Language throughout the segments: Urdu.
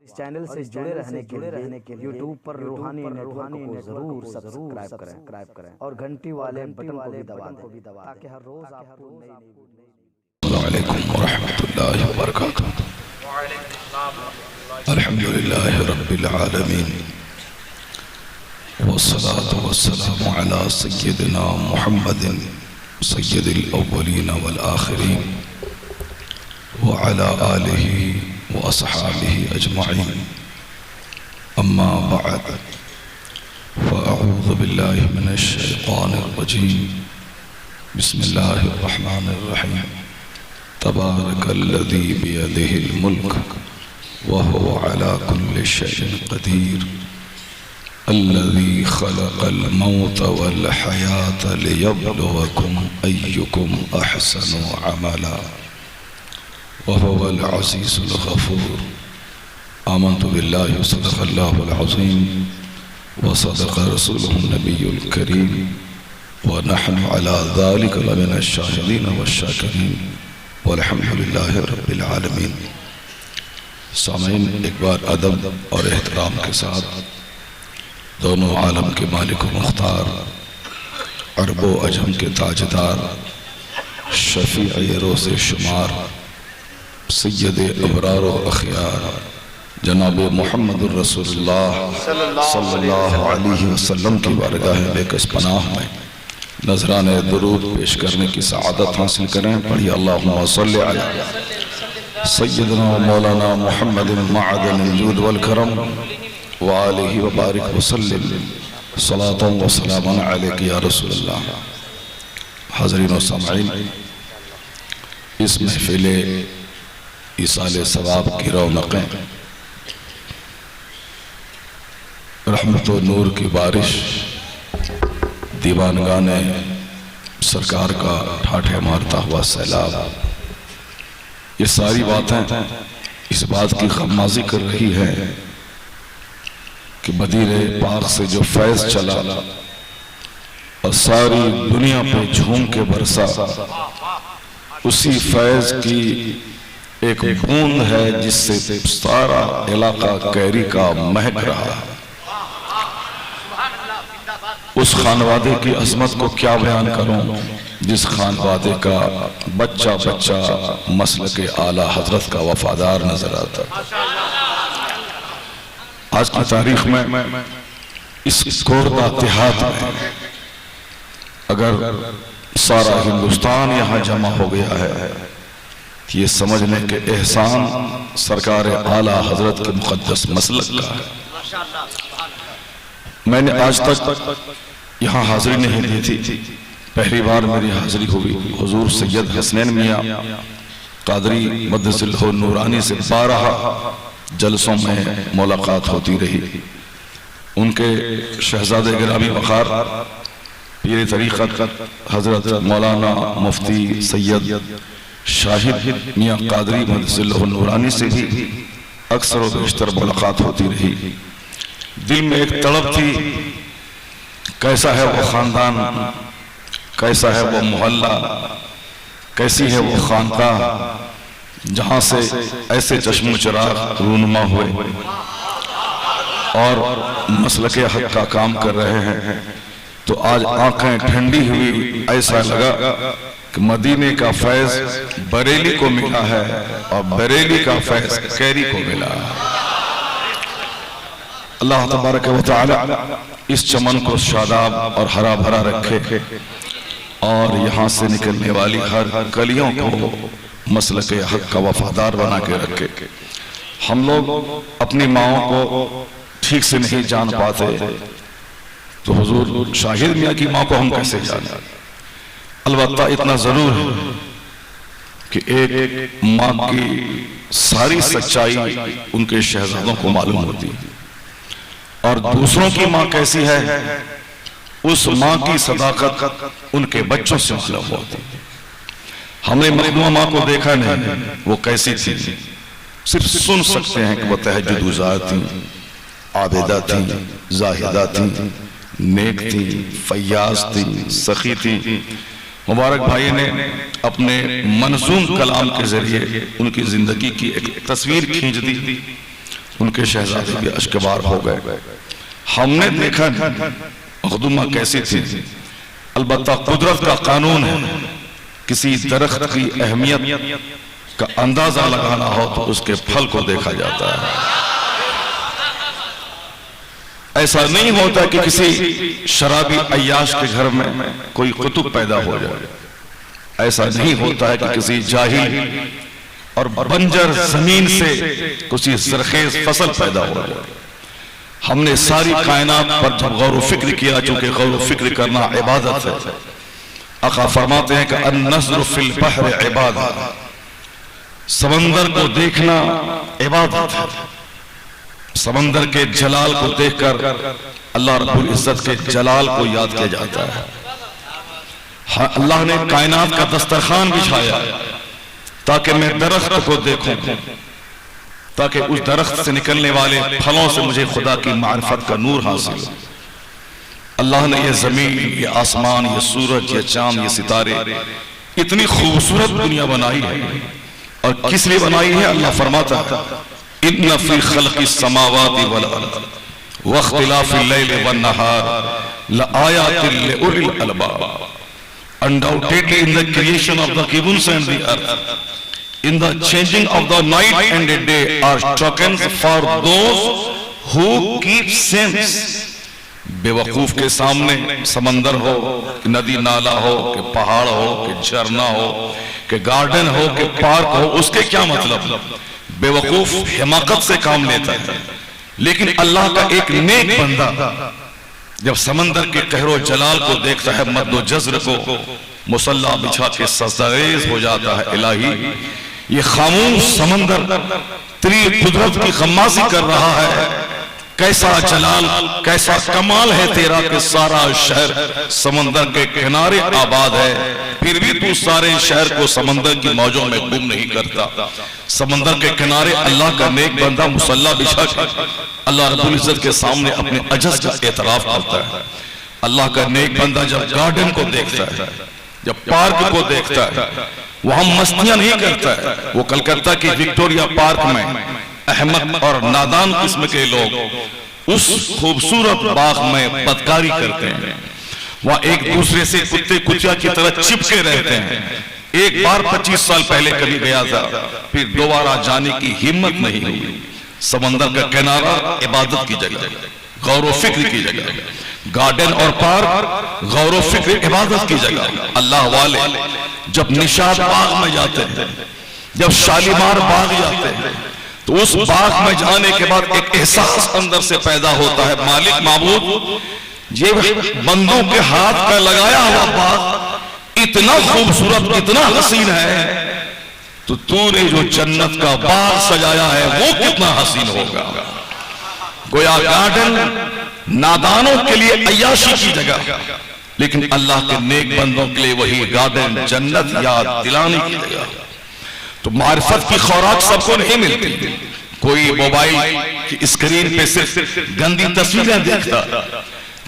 اس چینل سے جڑے رہنے کے لیے یوٹیوب پر روحانی نیٹ کو ضرور سبسکرائب کریں اور گھنٹی والے بٹن کو بھی دبا دیں تاکہ ہر روز آپ کو نئی السلام علیکم ورحمۃ اللہ وبرکاتہ۔ الحمدللہ رب العالمین والصلاة والسلام علی سیدنا محمد سید الاولین والآخرین وعلى آلہ واصحابہ اجمعین، اما بعد فاعوذ باللہ من الشیطان الرجیم، بسم اللہ الرحمن الرحیم۔ تبارک الذی بیدہ الملک وهو على كل شيء قدیر، الذي خلق الموت والحياة ليبلوكم أيكم أحسن عملا وهو العزيز الغفور۔ آمنت بالله وصدق الله العظيم وصدق رسوله النبي الكريم ونحن على ذلك لمن الشاهدين والشاكرين والحمد لله رب العالمين۔ سامعین، ایک بار ادب اور احترام کے ساتھ دونوں عالم کے مالک و مختار، عرب و عجم کے تاجدار، شفیع روز شمار، سید ابرار و اخیار، جناب محمد الرسول اللہ صلی اللہ علیہ وسلم کی بارگاہ بے کس پناہ میں نذرانِ درود پیش کرنے کی سعادت حاصل کریں۔ پڑھی اللہم صلی علی سیدنا و مولانا محمد معدن الجود والکرم وآلہ وبارک وسلم صلاة و سلام علیک یا رسول اللہ۔ حاضرین و سامعین، اس محفل ایصال ثواب کی رونقیں، رحمت و نور کی بارش، دیوانگان سرکار کا ٹھاٹھے مارتا ہوا سیلاب، یہ ساری باتیں اس بات کی غمازی کر رہی ہے کہ مدینہ پاک سے جو فیض چلا اور ساری دنیا پہ جھوم کے برسا، اسی فیض کی ایک بوند ہے جس سے سارا علاقہ کیری کا مہک رہا ہے۔ اس خانوادے کی عظمت کو کیا بیان کروں جس خانوادے کا بچہ بچہ مسلک اعلیٰ حضرت کا وفادار نظر آتا۔ آج کی تاریخ میں اس کوردہ دیہات میں اگر سارا ہندوستان یہاں جمع ہو گیا ہے، یہ سمجھنے کے احسان سرکار اعلیٰ حضرت کے مقدس مسلک کا ہے۔ میں نے آج تک یہاں حاضری نہیں دی تھی، پہلی بار میری حاضری ہوئی حضور سید حسنین میاں قادری مدث اللہ نورانی سے 12 جلسوں میں ملاقات ہوتی رہی۔ ان کے شہزادے گرامی وقار پیر طریقت حضرت مولانا مفتی سید شاہد میاں قادری مدث اللہ نورانی سے بھی اکثر و بیشتر ملاقات ہوتی رہی۔ دل میں ایک تڑپ تھی، کیسا ہے وہ خاندان، کیسا ہے وہ محلہ، کیسی ہے وہ خانقاہ جہاں سے ایسے چشم و چراغ رونما ہوئے اور مسلک حق کا کام کر رہے ہیں۔ تو آج آنکھیں ٹھنڈی ہوئی، ایسا لگا کہ مدینے کا فیض بریلی کو ملا ہے اور بریلی کا فیض کیری کو ملا ہے۔ اللہ تبارک و تعالی اس چمن کو شاداب اور ہرا بھرا رکھے اور یہاں سے نکلنے والی ہر کلیوں کو مسلک حق کا وفادار بنا کے رکھے۔ ہم لوگ اپنی ماؤں کو ٹھیک سے نہیں جان پاتے، تو حضور شاہد میاں کی ماں کو ہم کیسے جانیں؟ البتہ اتنا ضرور ہے کہ ایک ماں کی ساری سچائی ان کے شہزادوں کو معلوم ہوتی ہے، اور دوسروں کی ماں کیسی ہے اس ماں کی صداقت ان کے بچوں سے معلوم ہوتی ہے۔ ہم نے مخدومہ ماں کو دیکھا نہیں، وہ کیسی تھی صرف سن سکتے ہیں کہ وہ تہجد گزار تھیں، عابدہ تھیں، زاہدہ تھیں، نیک تھیں، فیاض تھیں، سخی تھیں۔ مبارک بھائی نے اپنے منظوم کلام کے ذریعے ان کی زندگی کی ایک تصویر کھینچ دی ان کے شہزادے بھی اشکبار ہو گئے. ہم نے دیکھا مخدومہ کیسی تھی. البتہ قدرت کا قانون ہے، کسی درخت کی اہمیت کا اندازہ لگانا ہو تو اس کے پھل کو دیکھا جاتا ہے. ایسا نہیں ہوتا کہ کسی شرابی عیاش کے گھر میں کوئی قطب پیدا ہو جائے. ایسا نہیں ہوتا ہے کہ کسی جاہل اور بنجر زمین سے کسی زرخیز فصل پیدا ہو جائے. ہم نے ساری کائنات پر جب غور و فکر کیا، چونکہ غور و فکر کرنا عبادت ہے. آقا فرماتے ہیں کہ النظر فی البحر عبادت، سمندر کو دیکھنا عبادت ہے. سمندر کے جلال کو دیکھ کر اللہ رب العزت کے جلال کو یاد کیا جاتا ہے. اللہ نے کائنات کا دسترخوان بچھایا تاکہ میں درخت کو دیکھوں، تاکہ اس درخت سے نکلنے والے پھلوں سے مجھے خدا کی معرفت کا نور حاصل ہو. اللہ نے یہ زمین، یہ آسمان، یہ سورج، یہ چاند، یہ ستارے، اتنی خوبصورت دنیا بنائی ہے. اور کس لیے بنائی ہے؟ اللہ فرماتا ہے اِنَّ فِي خَلْقِ السَّمَاوَاتِ وَالْأَرْضِ وَاخْتِلَافِ اللَّيْلِ وَالنَّهَارِ لَآيَاتٍ لِأُولِي الْأَلْبَابِ. Undoubtedly in the creation of the heavens and the earth, in the changing of the night and the day are tokens for those who keep sense. بے وقوف کے سامنے سمندر ہو کہ ندی نالا ہو کہ پہاڑ ہو کہ جھرنا ہو کہ گارڈن ہو کہ پارک ہو، اس کے کیا مطلب؟ بے وقوف حماقت سے کام لیتا ہے. لیکن اللہ کا ایک نیک بندہ جب سمندر کے قہر و جلال کو دیکھتا ہے، مد و جزر کو مصلا بچھا کے سجدہریز ہو جاتا ہے. الہی، یہ خاموش سمندر تیری قدرت کی غمازی کر رہا ہے. کیسا جلال، کیسا کمال ہے تیرا کہ سارا شہر سمندر کے کنارے آباد ہے، پھر بھی تو سارے شہر کو سمندر کی موجوں میں گم نہیں کرتا. سمندر کے کنارے اللہ کا نیک بندہ مصلا بچھا کے اللہ رب العزت کے سامنے اپنے عجز کا اعتراف کرتا ہے. اللہ کا نیک بندہ جب گارڈن کو دیکھتا ہے، جب پارک کو دیکھتا ہے، وہاں مستیاں نہیں کرتا ہے. وہ کلکتہ کی وکٹوریا پارک میں احمق اور نادان قسم کے لوگ اس خوبصورت باغ میں بدکاری کرتے ہیں. وہاں ایک دوسرے سے کتے کتیا کی طرح چپکے رہتے ہیں. ایک بار 25 سال پہلے کبھی گیا تھا، پھر دوبارہ جانے کی ہمت نہیں ہوئی. سمندر کا کنارہ عبادت کی جگہ، غور و فکر کی جگہ. گارڈن اور پارک غور و فکر عبادت کی جگہ. اللہ والے جب نشاط باغ میں جاتے ہیں، جب شالیمار باغ جاتے ہیں، تو اس باغ میں جانے کے بعد ایک احساس اندر سے پیدا ہوتا ہے، مالک معبود، یہ بندوں کے ہاتھ کا لگایا ہوا باغ اتنا خوبصورت، اتنا حسین ہے، تو نے جو جنت کا باغ سجایا ہے وہ کتنا حسین ہوگا. گویا گارڈن نادانوں کے لیے عیاشی کی جگہ، لیکن اللہ کے نیک بندوں کے لیے وہی گارڈن جنت یاد دلانے کی جگہ. تو معرفت کی خوراک سب کو نہیں ملتی. کوئی موبائل کی اسکرین پہ صرف گندی تصویریں دیکھتا،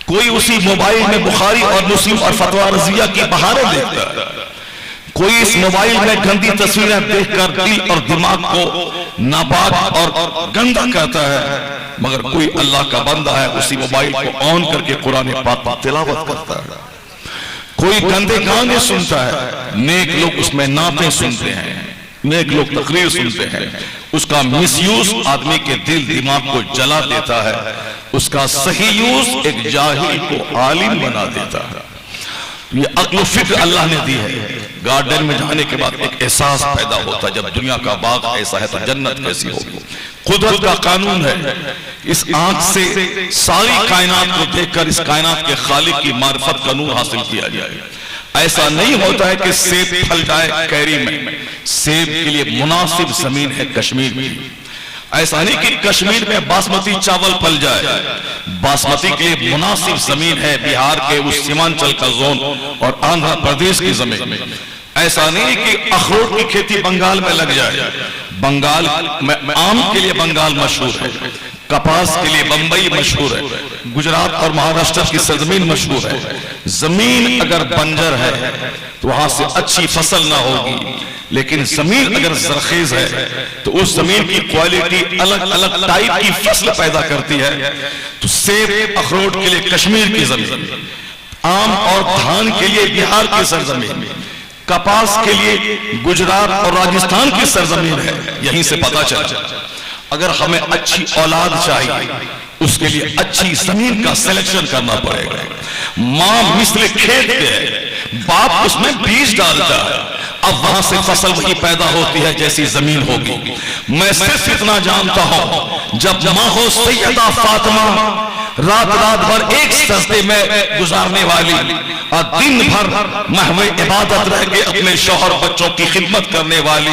کوئی اسی موبائل میں بخاری اور مسلم اور فتویٰ رضیہ کی بہاریں دیکھتا، کوئی اس موبائل میں گندی تصویریں دیکھ کر دل اور دماغ کو ناپاک اور گندا کرتا ہے. مگر کوئی اللہ کا بندہ ہے، اسی موبائل کو آن کر کے قرآن پاک تلاوت کرتا ہے. کوئی گندے گانے سنتا ہے، نیک لوگ اس میں نعتیں سنتے ہیں، نیک لوگ تقریر سنتے ہیں. اس کا مس یوز آدمی کے دل دماغ کو جلا دیتا ہے، اس کا صحیح یوز ایک جاہل کو عالم بنا دیتا ہے. یہ عقل و فکر اللہ نے دی ہے. گارڈن میں جانے کے بعد ایک احساس پیدا ہوتا ہے، جب دنیا کا باغ ایسا ہے تو جنت کیسی ہوگی. قدرت کا قانون ہے، اس آنکھ سے ساری کائنات کو دیکھ کر اس کائنات کے خالق کی معرفت کا نور حاصل کیا جائے. ایسا نہیں ہوتا ہے کہ سیب پھل جائے کیری میں. سیب کے لیے مناسب زمین ہے کشمیر کی. ایسا نہیں کہ کشمیر میں باسمتی چاول پھل جائے. باسمتی کے لیے مناسب زمین ہے بہار کے اس سیمانچل کا زون اور آندھرا پردیش کی زمین. ایسا نہیں کہ اخروٹ کی کھیتی بنگال میں لگ جائے. بنگال میں آم کے لیے بنگال مشہور ہے، کپاس کے لیے بمبئی مشہور ہے، گجرات اور مہاراشٹر کی سرزمین مشہور ہے. زمین اگر بنجر ہے تو وہاں سے اچھی فصل نہ ہوگی، لیکن زمین اگر زرخیز ہے تو اس زمین کی کوالٹی الگ الگ ٹائپ کی فصل پیدا کرتی ہے۔ تو سیب اخروٹ کے لیے کشمیر کی زمین، آم اور دھان کے لیے بہار کی سرزمین، کپاس کے لیے گجرات اور راجستھان کی سرزمین ہے۔ یہیں سے پتا چلا اگر ہمیں اچھی اولاد چاہیے اس کے لیے اچھی زمین کا سلیکشن کرنا پڑے گا۔ ماں مثل کھیت کے ہے، باپ اس میں بیج ڈالتا ہے، اب وہاں سے فصل وہی پیدا ہوتی ہے جیسی زمین ہوگی۔ میں صرف اتنا جانتا ہوں جب ماں ہو سیدہ فاطمہ رات بھر ایک سجدے میں گزارنے والی اور دن بھر محو عبادت رہ کے اپنے شوہر بچوں کی خدمت کرنے والی،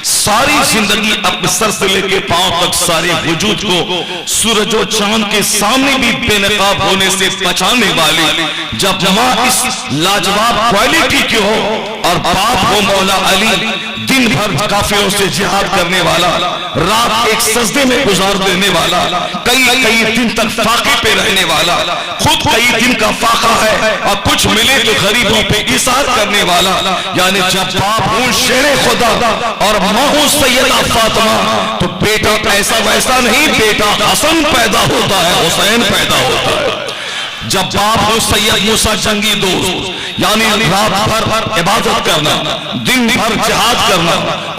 ساری زندگی اپنے سر سے لے کے پاؤں تک سارے وجود کو سورج و چاند کے سامنے بھی بے نقاب ہونے سے بچانے والی، جب ماں اس لاجواب کوالٹی کی ہو اور باپ ہو مولا علی دن بھر کافروں سے جہاد کرنے والا، رات ایک سجدے میں گزار دینے والا، کئی دن تک فاقے پہ رہنے والا، خود کئی دن کا فاقہ ہے اور کچھ ملے تو غریبوں پہ ایثار کرنے والا، یعنی جب باپ ہوں شیر خدا اور ماں ہوں سیدہ فاطمہ تو بیٹا ایسا ویسا نہیں، بیٹا حسن پیدا ہوتا ہے، حسین پیدا ہوتا ہے۔ جب باپ ہو سید موسیٰ جنگی دوست، یعنی رات بھر عبادت کرنا، دن بھر جہاد کرنا،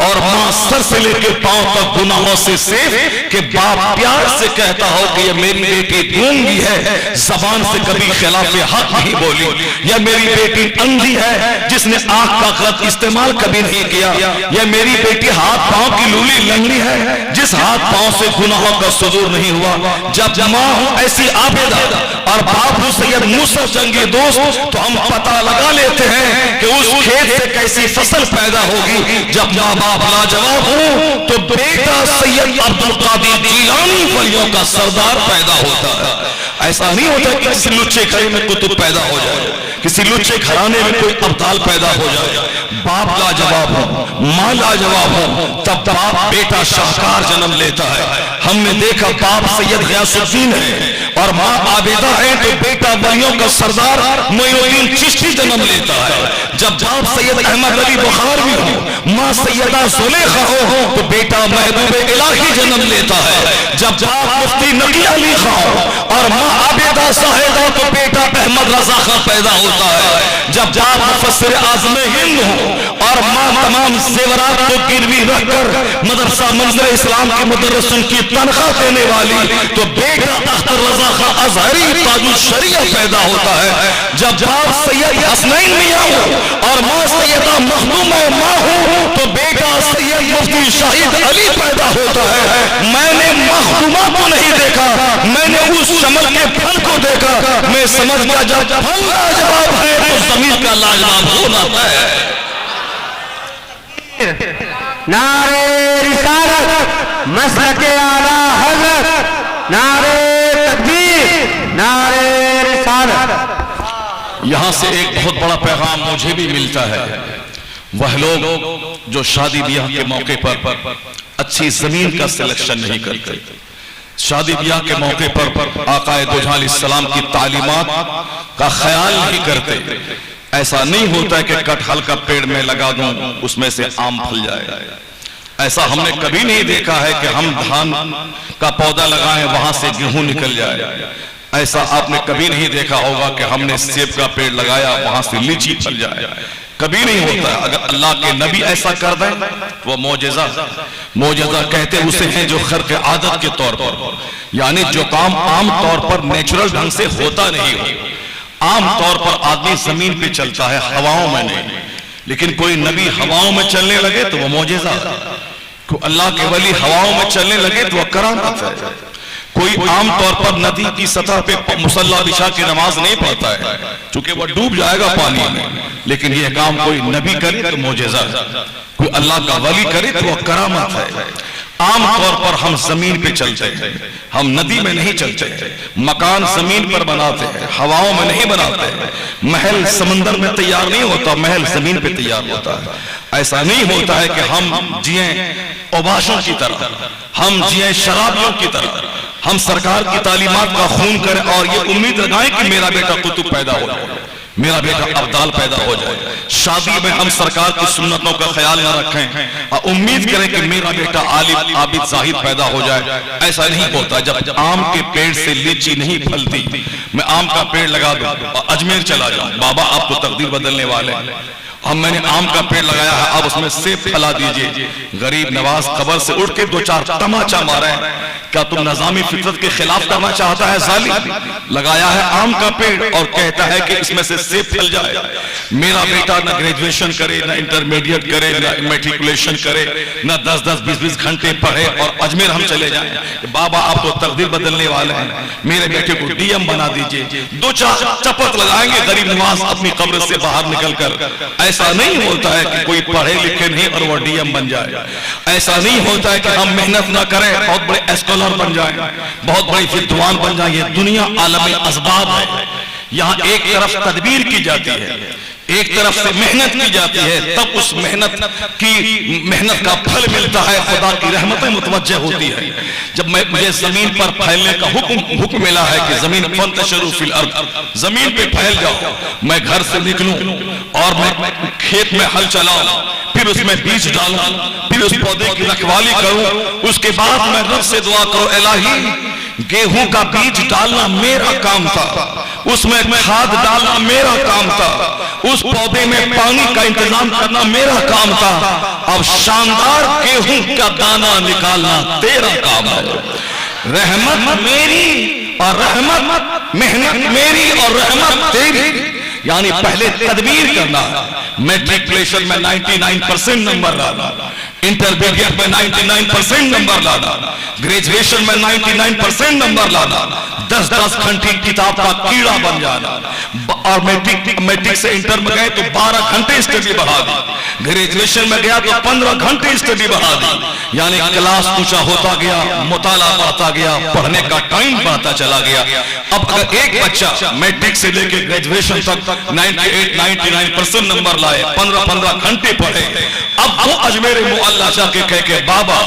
اور ماں سر سے لے کے پاؤں تک گناہوں سے سیف، کہ باپ پیار سے کہتا ہو کہ یہ میری بیٹی گونگی ہے، زبان سے کبھی خلاف حق نہیں بولی، یا میری بیٹی اندھی ہے جس نے آنکھ کا غلط استعمال کبھی نہیں کیا، یا میری بیٹی ہاتھ پاؤں کی لولی لنگڑی ہے جس ہاتھ پاؤں سے گناہوں کا صدور نہیں ہوا۔ جب ماں ہوں ایسی عابدہ اور باپ ہوں سید موسیٰ جنگی دوست، تو ہم پتہ لگا لیتے ہیں کہ اس کھیت سے کیسی فصل پیدا ہوگی۔ جب ماں باپ لاجواب ہوں تو بیٹا سید عبدالقادر جیلانی ولیوں کا سردار پیدا ہوتا ہے۔ ایسا نہیں ہوتا کہ کسی لچے گھر میں کتب پیدا ہو جائے، کسی لچے گھرانے میں کوئی ابدال پیدا ہو جائے۔ باپ لاجواب ہو، ماں لاجواب ہو، تب باپ بیٹا شاہکار جنم لیتا ہے۔ ہم نے دیکھا باپ سید غیاث الدین ہے اور ماں عابدہ ہے تو بیٹا ولیوں کا سردار معین الدین چشتی جنم لیتا ہے۔ جب باپ سید احمد علی بخاری ہو، ماں سیدہ زلیخا ہو تو بیٹا محبوب الہی جنم لیتا ہے۔ جب باپ مفتی نقی علی خان ہو اور ماں عابدہ صاحبہ تو بیٹا احمد رضا خان پیدا ہوتا ہے۔ جب باپ مفسر اعظم ہند ہو اور ماں تمام زیورات کو گروی رکھ کر مدرسہ منظر اسلام کے مدرسوں کی تنخواہ دینے والی تو بیٹا اختر رضا خان ازہری تاج الشریعہ پیدا ہوتا ہے۔ جب باپ سید حسنین میاں ہو اور ماں سیدہ مخدومہ ماں ہو تو بیٹا سید مفتی شاہد علی پیدا ہوتا ہے۔ میں نے مخدومہ کو نہیں دیکھا، میں نے اس شمل کے پھل کو دیکھا، میں سمجھ گیا جب پھل لاجواب ہے تو زمین کا لاجواب ہونا ہے۔ نعرہ رسالت، مسلک اعلیٰ حضرت، نعرہ تکبیر، نعرہ رسالت۔ یہاں سے ایک بہت بڑا پیغام مجھے بھی ملتا ہے، وہ لوگ جو شادی بیاہ کے موقع پر اچھی زمین کا سلیکشن نہیں کرتے، شادی بیاہ کے موقع پر آقا دو جہاں علیہ السلام کی تعلیمات کا خیال نہیں کرتے۔ ایسا نہیں ہوتا ہے کہ کٹہل کا پیڑ میں لگا دوں اس میں سے آم پھل جائے، ایسا ہم نے کبھی نہیں دیکھا ہے کہ ہم دھان کا پودا لگائیں وہاں سے گیہوں نکل جائے، ایسا آپ نے کبھی نہیں دیکھا ہوگا کہ ہم نے سیب کا پیڑ لگایا وہاں سے لیچی پھل جائے، کبھی نہیں ہوتا ہے۔ اگر اللہ کے نبی ایسا کر دیں تو وہ معجزہ کہتے اسے ہیں جو خرق عادت کے طور پر، یعنی جو کام عام طور پر نیچرل ڈھنگ سے ہوتا نہیں ہو۔ عام طور پر آدمی زمین پہ چلتا ہے، ہواؤں میں نہیں، لیکن کوئی نبی ہواؤں میں چلنے لگے تو وہ معجزہ ہے، کوئی اللہ کے ولی ہواؤں میں چلنے لگے تو وہ کرامت ہے۔ کوئی عام طور پر ندی کی سطح پہ مصلی بچھا کے نماز نہیں پڑھتا ہے چونکہ وہ ڈوب جائے گا پانی میں، لیکن یہ کام کوئی نبی کرے تو معجزہ ہے، کوئی اللہ کا ولی کرے تو وہ کرامت ہے۔ عام طور پر ہم زمین پہ چلتے ہیں، ہم ندی میں نہیں چلتے ہیں، مکان زمین پر بناتے ہیں، ہواؤں میں نہیں بناتے ہیں، محل سمندر میں تیار نہیں ہوتا، محل زمین پہ تیار ہوتا ہے۔ ایسا نہیں ہوتا ہے کہ ہم جئیں اوباشوں کی طرح، ہم جئیں شرابیوں کی طرح، ہم سرکار کی تعلیمات کا خون کریں اور یہ امید لگائیں کہ میرا بیٹا قطب پیدا ہو جائے۔ میرا بیٹا ابدال پیدا ہو جائے، شادی میں ہم سرکار کی سنتوں کا خیال نہ رکھیں اور امید کریں کہ میرا بیٹا عالم عابد زاہد پیدا ہو جائے۔ ایسا نہیں ہوتا۔ جب آم کے پیڑ سے لیچی نہیں پھلتی، میں آم کا پیڑ لگا دوں اور اجمیر چلا جاؤں، بابا آپ تو تقدیر بدلنے والے ہیں، اب میں نے آم کا پیڑ لگایا ہے، اب اس میں سیب پھلا دیجئے۔ غریب نواز قبر سے اٹھ کے 2-4 تماچا مارا ہے، کیا تم نظامی فطرت کے خلاف کرنا چاہتا ہے ظالم؟ لگایا ہے آم کا پیڑ اور کہتا ہے کہ اس میں سے سیب پھل جائے۔ میرا بیٹا نہ گریجویشن کرے، نہ انٹرمیڈیٹ کرے، نہ میٹریکولیشن کرے، نہ 10-10 20-20 گھنٹے پڑھے اور اجمیر ہم چلے جائیں۔ بابا آپ تو تقدیر بدلنے والے ہیں، میرے بیٹے کو ڈی ایم بنا دیجئے۔ 2-4 چپت لگائیں گے غریب نواز اپنی قبر سے باہر نکل کر۔ ایسا نہیں ہوتا ہے کہ کوئی پڑھے لکھے نہیں اور وہ ڈی ایم بن جائے۔ ایسا نہیں ہوتا ہے کہ ہم محنت نہ کریں بہت بڑے اسکالر بن جائیں، بہت بڑی ودوان بن جائیں۔ یہ دنیا عالم اسباب ہے، یہاں ایک طرف تدبیر کی جاتی ہے، ایک طرف سے محنت کی جاتی ہے، تب اس محنت کا پھل ملتا ہے، خدا کی رحمتیں متوجہ ہوتی ہے۔ جب مجھے زمین پر پھیلنے کا حکم ملا ہے کہ زمین فانتشروا فی الارض، زمین پہ پھیل جاؤ، میں گھر سے نکلوں اور میں کھیت میں ہل چلاؤں، پھر اس میں بیج ڈالوں، پھر اس پودے کی رکھوالی کروں، اس کے بعد میں رب سے دعا کروں الہی گیہوں کا بیج ڈالنا میرا کام تھا، اس میں کھاد ڈالنا میرا کام تھا، اس پودے میں پانی کا انتظام کرنا میرا کام تھا، اب شاندار گیہوں کا دانہ نکالنا تیرا کام ہے۔ رحمت میری اور رحمت، محنت میری اور رحمت تیری، یعنی پہلے تدبیر کرنا ہے۔ میٹریکولیشن میں 99% نمبر لانا، انٹرمیڈیٹ میں 99% نمبر لانا، گریجویشن میں 99% نمبر لانا، 10-10 گھنٹے کتاب کا کیڑا بن جانا، اور میٹرک سے انٹر میں گئے تو 12 گھنٹے اسٹڈی بڑھا دی، گریجویشن میں گیا تو 15 گھنٹے اسٹڈی بڑھا دی، یعنی کلاس اونچا ہوتا گیا، مطالعہ بڑھتا گیا، پڑھنے کا ٹائم بڑھتا چلا گیا۔ اب اگر ایک بچہ میٹرک سے لے کے گریجویشن تک 98-99% نمبر لائے، 15 گھنٹے پڑھے، اب وہ اجمیر معلیٰ جا کے کہے کہ بابا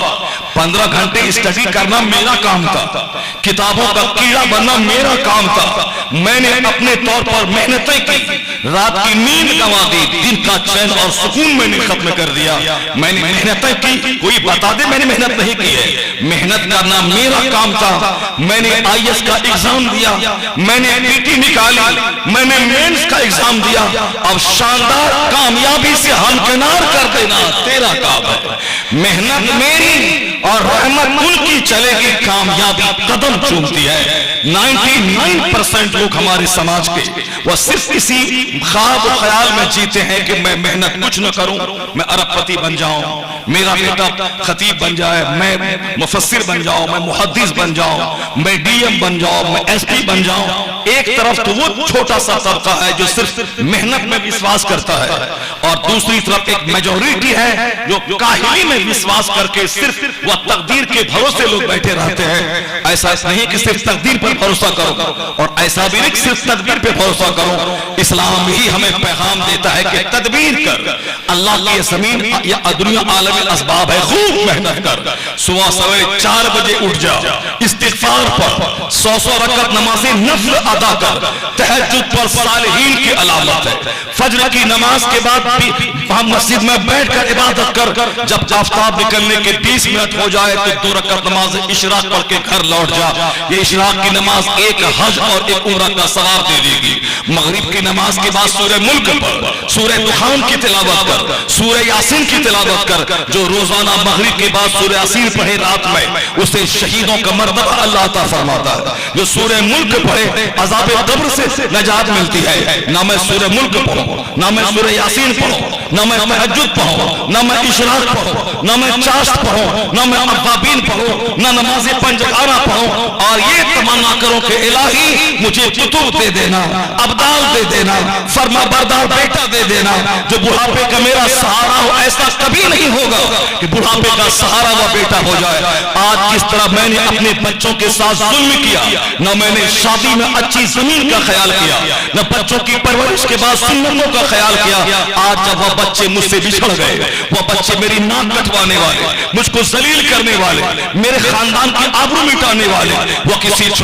15 گھنٹے اسٹڈی کرنا میرا کام تھا، کتابوں کا کیڑا بننا میرا کام تھا، میں نے اپنے طور پر محنتیں کی، رات کی نیند گنوا دی، دن کا چین اور سکون میں نے ختم کر دیا، میں نے محنتیں کی، کوئی بتا دے میں نے محنت نہیں کی ہے، محنت کرنا میرا کام تھا، میں نے IAS کا ایگزام دیا، میں نے PT نکالی، میں نے مینس کا ایگزام دیا، اب شاندار کامیابی سے ہمکنار کر دینا تیرا کام ہے۔ محنت میری اور رحمت ان کی چلے گی، کامیابی قدم چومتی ہے۔ 99% لوگ ہمارے سماج کے وہ صرف اسی خواب و خیال میں جیتے ہیں کہ میں محنت کچھ نہ کروں، میں ارب پتی بن جاؤں، میرا بیٹا خطیب بن جائے، میں مفسر بن جاؤں، میں محدث بن جاؤں، میں DM بن جاؤں، میں SP بن جاؤں۔ ایک طرف تو وہ چھوٹا سا طبقہ ہے جو صرف محنت میں وشواس کرتا ہے، اور دوسری طرف ایک میجورٹی ہے جو کاہلی میں وشواس کر کے صرف وہ تقدیر کے بھروسے لوگ بیٹھے رہتے ہیں۔ ایسا نہیں کہ صرف تقدیر پر بھروسہ کرو، اور ایسا بھی نہیں کہ صرف تدبیر پہ بھروسہ کرو۔ اسلام ہی ہمیں پیغام دیتا ہے کہ تدبیر کر، اللہ کی زمین یا دنیا عالم اسباب ہے، خوب محنت کر، صبح سویرے 4 بجے اٹھ جا، استغفار پڑھ، 100 رکعت نماز نفل ادا کر، تہجد پر صالحین کی علامت ہے، فجر کی نماز کے بعد بھی ہم مسجد میں بیٹھ کر عبادت کر، جب آفتاب نکلنے کے 20 منٹ ہو جائے تو 2 رکعت نماز اشراق پڑھ کے گھر لوٹ جا۔ یہ اشراق کی نماز ایک حج اور ایک عمرہ کا ثواب دے دے گی۔ مغرب کی نماز کے بعد سورہ ملک پڑھ، سورہ دخان کی تلاوت کر، سورہ یاسین کی تلاوت کر۔ جو روزانہ مغرب کے بعد سورہ یاسین پڑھے رات میں، اسے شہیدوں کا مرتبہ اللہ عطا فرماتا ہے۔ جو سورہ ملک پڑھے عذاب قبر سے نجات ملتی ہے۔ نہ میں سورہ ملک پڑھوں، نہ میں سورہ یاسین پڑھوں، نہ میں تہجد پڑھوں، نہ میں اشراق پڑھوں، نہ میں چاشت پڑھوں، نہ میں اوابین پڑھوں، نہ نماز پنجگانہ پڑھوں، اور یہ تمنا کروں کہ الہی مجھے کتب دے دینا، ابدال دے دینا، فرما بردار بیٹا دے دینا جو بڑھاپے کا میرا سہارا ہو۔ ایسا کبھی نہیں ہوگا کہ بڑھاپے کا سہارا وہ بیٹا ہو جائے۔ آج جس طرح میں نے اپنے بچوں کے ساتھ ظلم کیا، نہ میں نے شادی میں اچھی زمین کا خیال کیا، نہ بچوں کی پرورش کے بعد سنتوں کا خیال کیا، آج جب وہ بچے مجھ سے بچھڑ گئے، وہ بچے میری ناک کٹوانے والے، مجھ کو ذلیل کرنے والے، میرے خاندان کی آبرو مٹانے والے، وہ کسی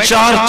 4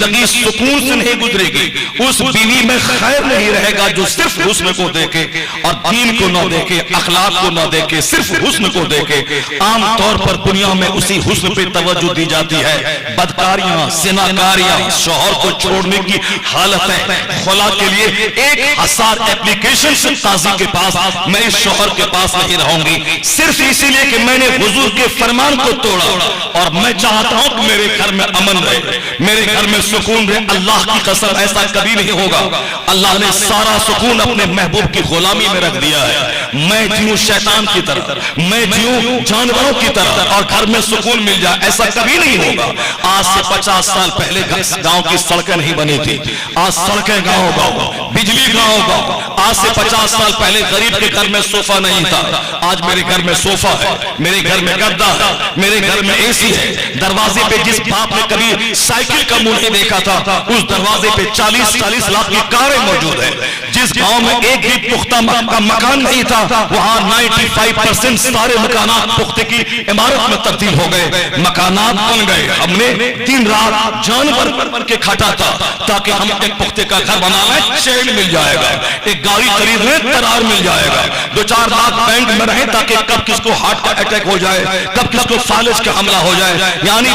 زندگی سکون سے نہیں گزرے گی، اس بیوی میں خیر نہیں رہے گا جو صرف حسن کو دیکھے اور دین کو نہ دیکھے، اخلاق کو نہ دیکھے، صرف حسن کو دیکھے۔ عام طور پر دنیا میں اسی حسن پہ توجہ دی جاتی ہے۔ بدکاریاں، زناکاریاں، شوہر کو چھوڑنے کی حالتیں، خلا کے لیے 1000 اپلیکیشن سے قاضی کے پاس، میں اس شوہر کے پاس نہیں رہوں گی صرف اسی لیے کہ میں نے حضور کے فرمان کو توڑا اور میں چاہتا ہوں کہ میرے گھر میں امن رہے، میرے گھر میں سکون رہے۔ اللہ کی قسم ایسا کبھی نہیں ہوگا۔ اللہ نے سارا سکون اپنے محبوب کی غلامی میں رکھ دیا ہے۔ میں جیوں شیطان کی طرح، میں جیوں جانوروں کی طرح اور گھر میں سکون مل جائے، ایسا کبھی نہیں ہوگا۔ آج سے 50 سال پہلے گاؤں کی سڑکیں نہیں بنی تھی، آج سڑکیں گاؤں گاؤں، بجلی گاؤں گاؤں۔ آج سے 50 سال پہلے غریب کے گھر میں صوفہ نہیں تھا، آج میرے گھر میں صوفہ ہے، میرے گھر میں گدا ہے، میرے گھر میں اے سی ہے۔ دروازے پہ جس باپ نے کبھی سائیکل کا منہ نہیں دیکھا تھا، اس دروازے پہ 40 لاکھ کی کاریں موجود ہیں۔ جس گاؤں میں ایک بھی پختہ مکان نہیں تھا، وہاں 95% سارے مکانات پختے کی عمارت میں تبدیل ہو گئے، مکانات بن گئے۔ ہم نے دن رات جانور بن کے کھٹا تھا تاکہ ہم ایک پختے کا گھر بنا لیں، چین مل جائے گا، ایک گاڑی خرید لیں، قرار مل جائے گا، 2-4 لاکھ بینک میں رہیں تاکہ کب کس کو ہارٹ کا اٹیک ہو جائے، کب کس کو فالج کا حملہ ہو جائے، یعنی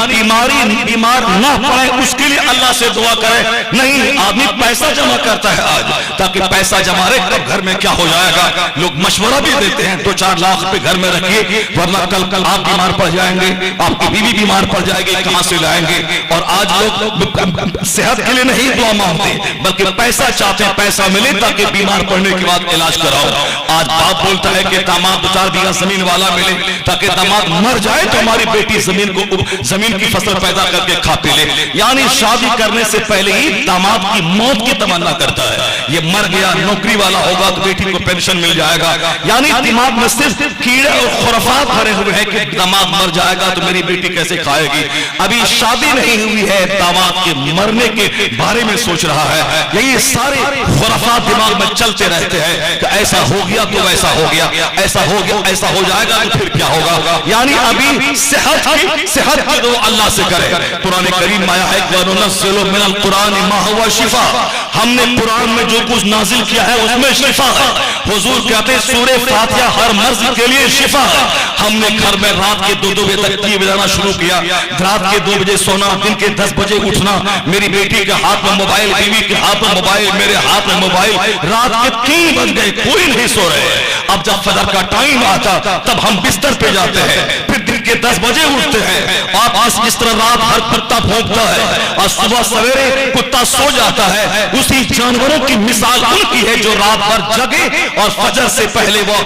بیمار نہ پڑے اس کے لیے اللہ سے دعا کرے۔ نہیں، آدمی پیسہ جمع کرتا ہے آج تاکہ پیسہ جمع رہے، کب گھر میں کیا ہو جائے گا۔ لوگ مشورہ بھی دیتے ہیں 2-4 لاکھ روپے گھر میں رکھیے ورنہ کل آپ بیمار پڑ جائیں گے، آپ کی بیوی بیمار پڑ جائے گی، کہاں سے لائیں گے۔ اور آج لوگ صحت کے لیے نہیں دعا مانگتے بلکہ پیسہ چاہتے ہیں، پیسہ ملے تاکہ بیمار پڑنے کے بعد علاج کراؤ۔ آج باپ بولتا ہے کہ داماد 2-4 بیگھہ زمین والا ملے تاکہ داماد مر جائے تو ہماری بیٹی زمین کی فصل پیدا کر کے کھا پی لے، یعنی شادی کرنے سے پہلے ہی داماد کی موت کی تمنا کرتا ہے۔ یہ مر گیا، نوکری والا ہوگا تو بیٹی کو پینشن مل جائے گا، یعنی دماغ میں صرف کیڑے اور خرافات بھرے ہوئے ہیں کہ داماد مر جائے گا تو میری بیٹی کیسے کھائے گی۔ ابھی شادی نہیں ہوئی ہے، داماد کے مرنے کے بارے میں سوچ رہا ہے۔ یہی سارے خرافات دماغ میں چلتے رہتے ہیں کہ ایسا ہو گیا تو ویسا ہو گیا، ایسا ہو گیا ایسا ہو جائے گا تو پھر کیا ہوگا، یعنی ابھی صحت کی دعا اللہ سے کرے۔ قرآن کریم میں آیا ہے وَنُنَزِّلُ مِنَ الْقُرْآنِ مَا هُوَ شِفَاءٌ، ہم نے قرآن میں جو کچھ نازل کیا ہے اس میں شفا ہے۔ حضور کہتے ہیں سورہ فاتحہ ہر مرض کے لیے شفا ہے۔ ہم نے گھر میں رات کے 2 بجے تک ٹی وی بجانا شروع کیا، رات کے 2 بجے سونا، دن کے 10 بجے اٹھنا، میری بیٹی کے ہاتھ میں موبائل، بیوی کے ہاتھ میں موبائل، میرے ہاتھ میں موبائل، رات کے 3 بج گئے کوئی نہیں سو رہے۔ اب جب فجر کا ٹائم آتا تب ہم بستر پہ جاتے ہیں، پھر دن کے 10 بجے اٹھتے ہیں۔ آپ جس طرح رات بھر کتا بھونکتا ہے اور صبح سویرے کتا سو جاتا ہے، اسی جانوروں کی مثال ان کی ہے جو رات بھر جگے اور فجر سے پہلے وہ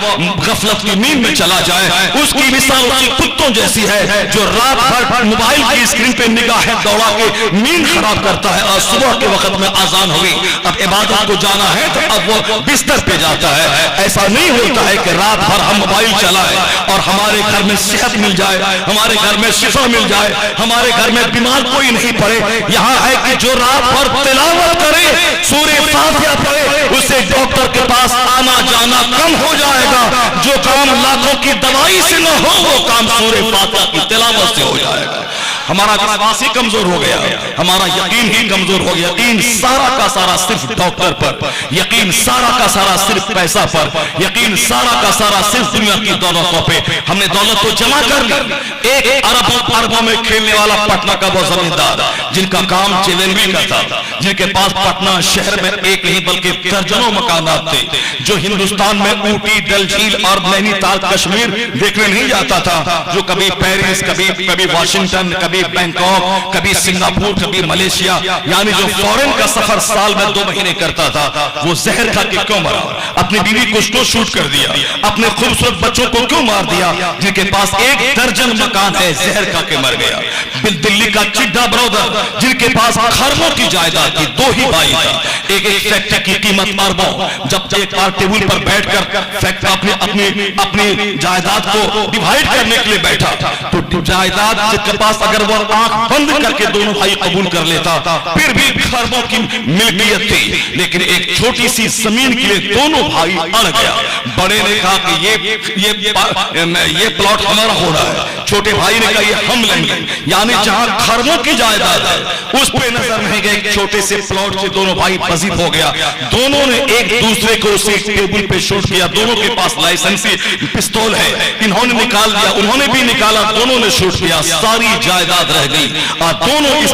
غفلت کی نیند میں چلا جائے۔ اس کی مثال اسی کتوں جیسی ہے جو رات بھر موبائل کی اسکرین پہ نگاہیں دوڑا کے نیند خراب کرتا ہے اور صبح کے وقت میں اذان ہوئی، اب عبادت کو جانا ہے تو اب وہ بستر پہ جاتا ہے۔ ایسا نہیں ہوتا ہے کہ رات بھر ہم موبائل چلائیں اور ہمارے گھر میں صحت مل جائے، ہمارے گھر میں شفا مل جائے، ہمارے گھر میں بیمار کوئی نہیں پڑے۔ یہاں ہے کہ جو رات بھر تلاوت کرے، سورہ فاتحہ پڑھے، اسے ڈاکٹر کے پاس آنا جانا کم ہو جائے گا۔ جو کام لاکھوں کی دوائی سے نہ ہو وہ کام سورہ فاتحہ کی تلاوت سے ہو جائے گا۔ ہمارا واسطہ کمزور ہو گیا، ہمارا یقین ہی کمزور ہو گیا۔ یقین سارا کا سارا صرف ڈاکٹر پر، یقین سارا کا سارا صرف پیسہ پر، یقین سارا کا سارا صرف دنیا کی دولتوں پہ۔ ہم نے دولت تو جمع کر لی، ایک اربوں میں کھیلنے والا پٹنہ کا وہ زمیندار جن کا کام جیولری کا تھا، جن کے پاس پٹنہ شہر میں ایک نہیں بلکہ درجنوں مکانات تھے، جو ہندوستان میں اوٹی، ڈل جھیل اور نینی تال کشمیر دیکھنے نہیں جاتا تھا، جو کبھی پیرس، کبھی واشنگٹن، کبھی بینکاک، کبھی سنگاپور، کبھی ملیشیا، یعنی جو فورن کا سفر سال میں 2 مہینے کرتا تھا، وہ زہر کھا کے کیوں مرا؟ اپنی بیوی کو اس کو شوٹ کر دیا، اپنے خوبصورت بچوں کو کیوں مار دیا؟ جن کے پاس 1 درجن مکان ہے، زہر کھا کے مر گیا۔ دلی کا چڈا برادر جن کے پاس خربوں کی جائیداد تھی، 2 ہی بھائی تھا، ایک فیکٹری کی قیمت اربوں، جب ایک بار ٹیبل پر بیٹھ کر اپنی جائیداد کو ڈیوائیڈ کرنے کے لیے بیٹھا تو جائیداد جس کے پاس اگر وہ آنکھ بند کر کے دونوں بھائی قبول کر لیتا پھر بھی خربوں کی ملکیت تھی، لیکن ایک چھوٹی سی زمین کے لیے دونوں بھائی اڑ گیا۔ بڑے نے کہا کہ یہ پلاٹ ہمارا ہو رہا ہے، چھوٹے بھائی نے کہا یہ ہم لیں گے، یعنی جہاں خرموں کی جائیداد ہے اس پہ نظر نہیں گئے. ایک چھوٹے سے پلاٹ سے دونوں بھائی بزید ہو گیا. دونوں نے ایک دوسرے کو اسے ٹیبل پہ شوٹ کیا. دونوں کے پاس لائسنسی پستول ہے. انہوں نے نکال دیا، انہوں نے بھی نکالا، دونوں نے شوٹ کیا. ساری جائیداد رہ گئی اور دونوں اس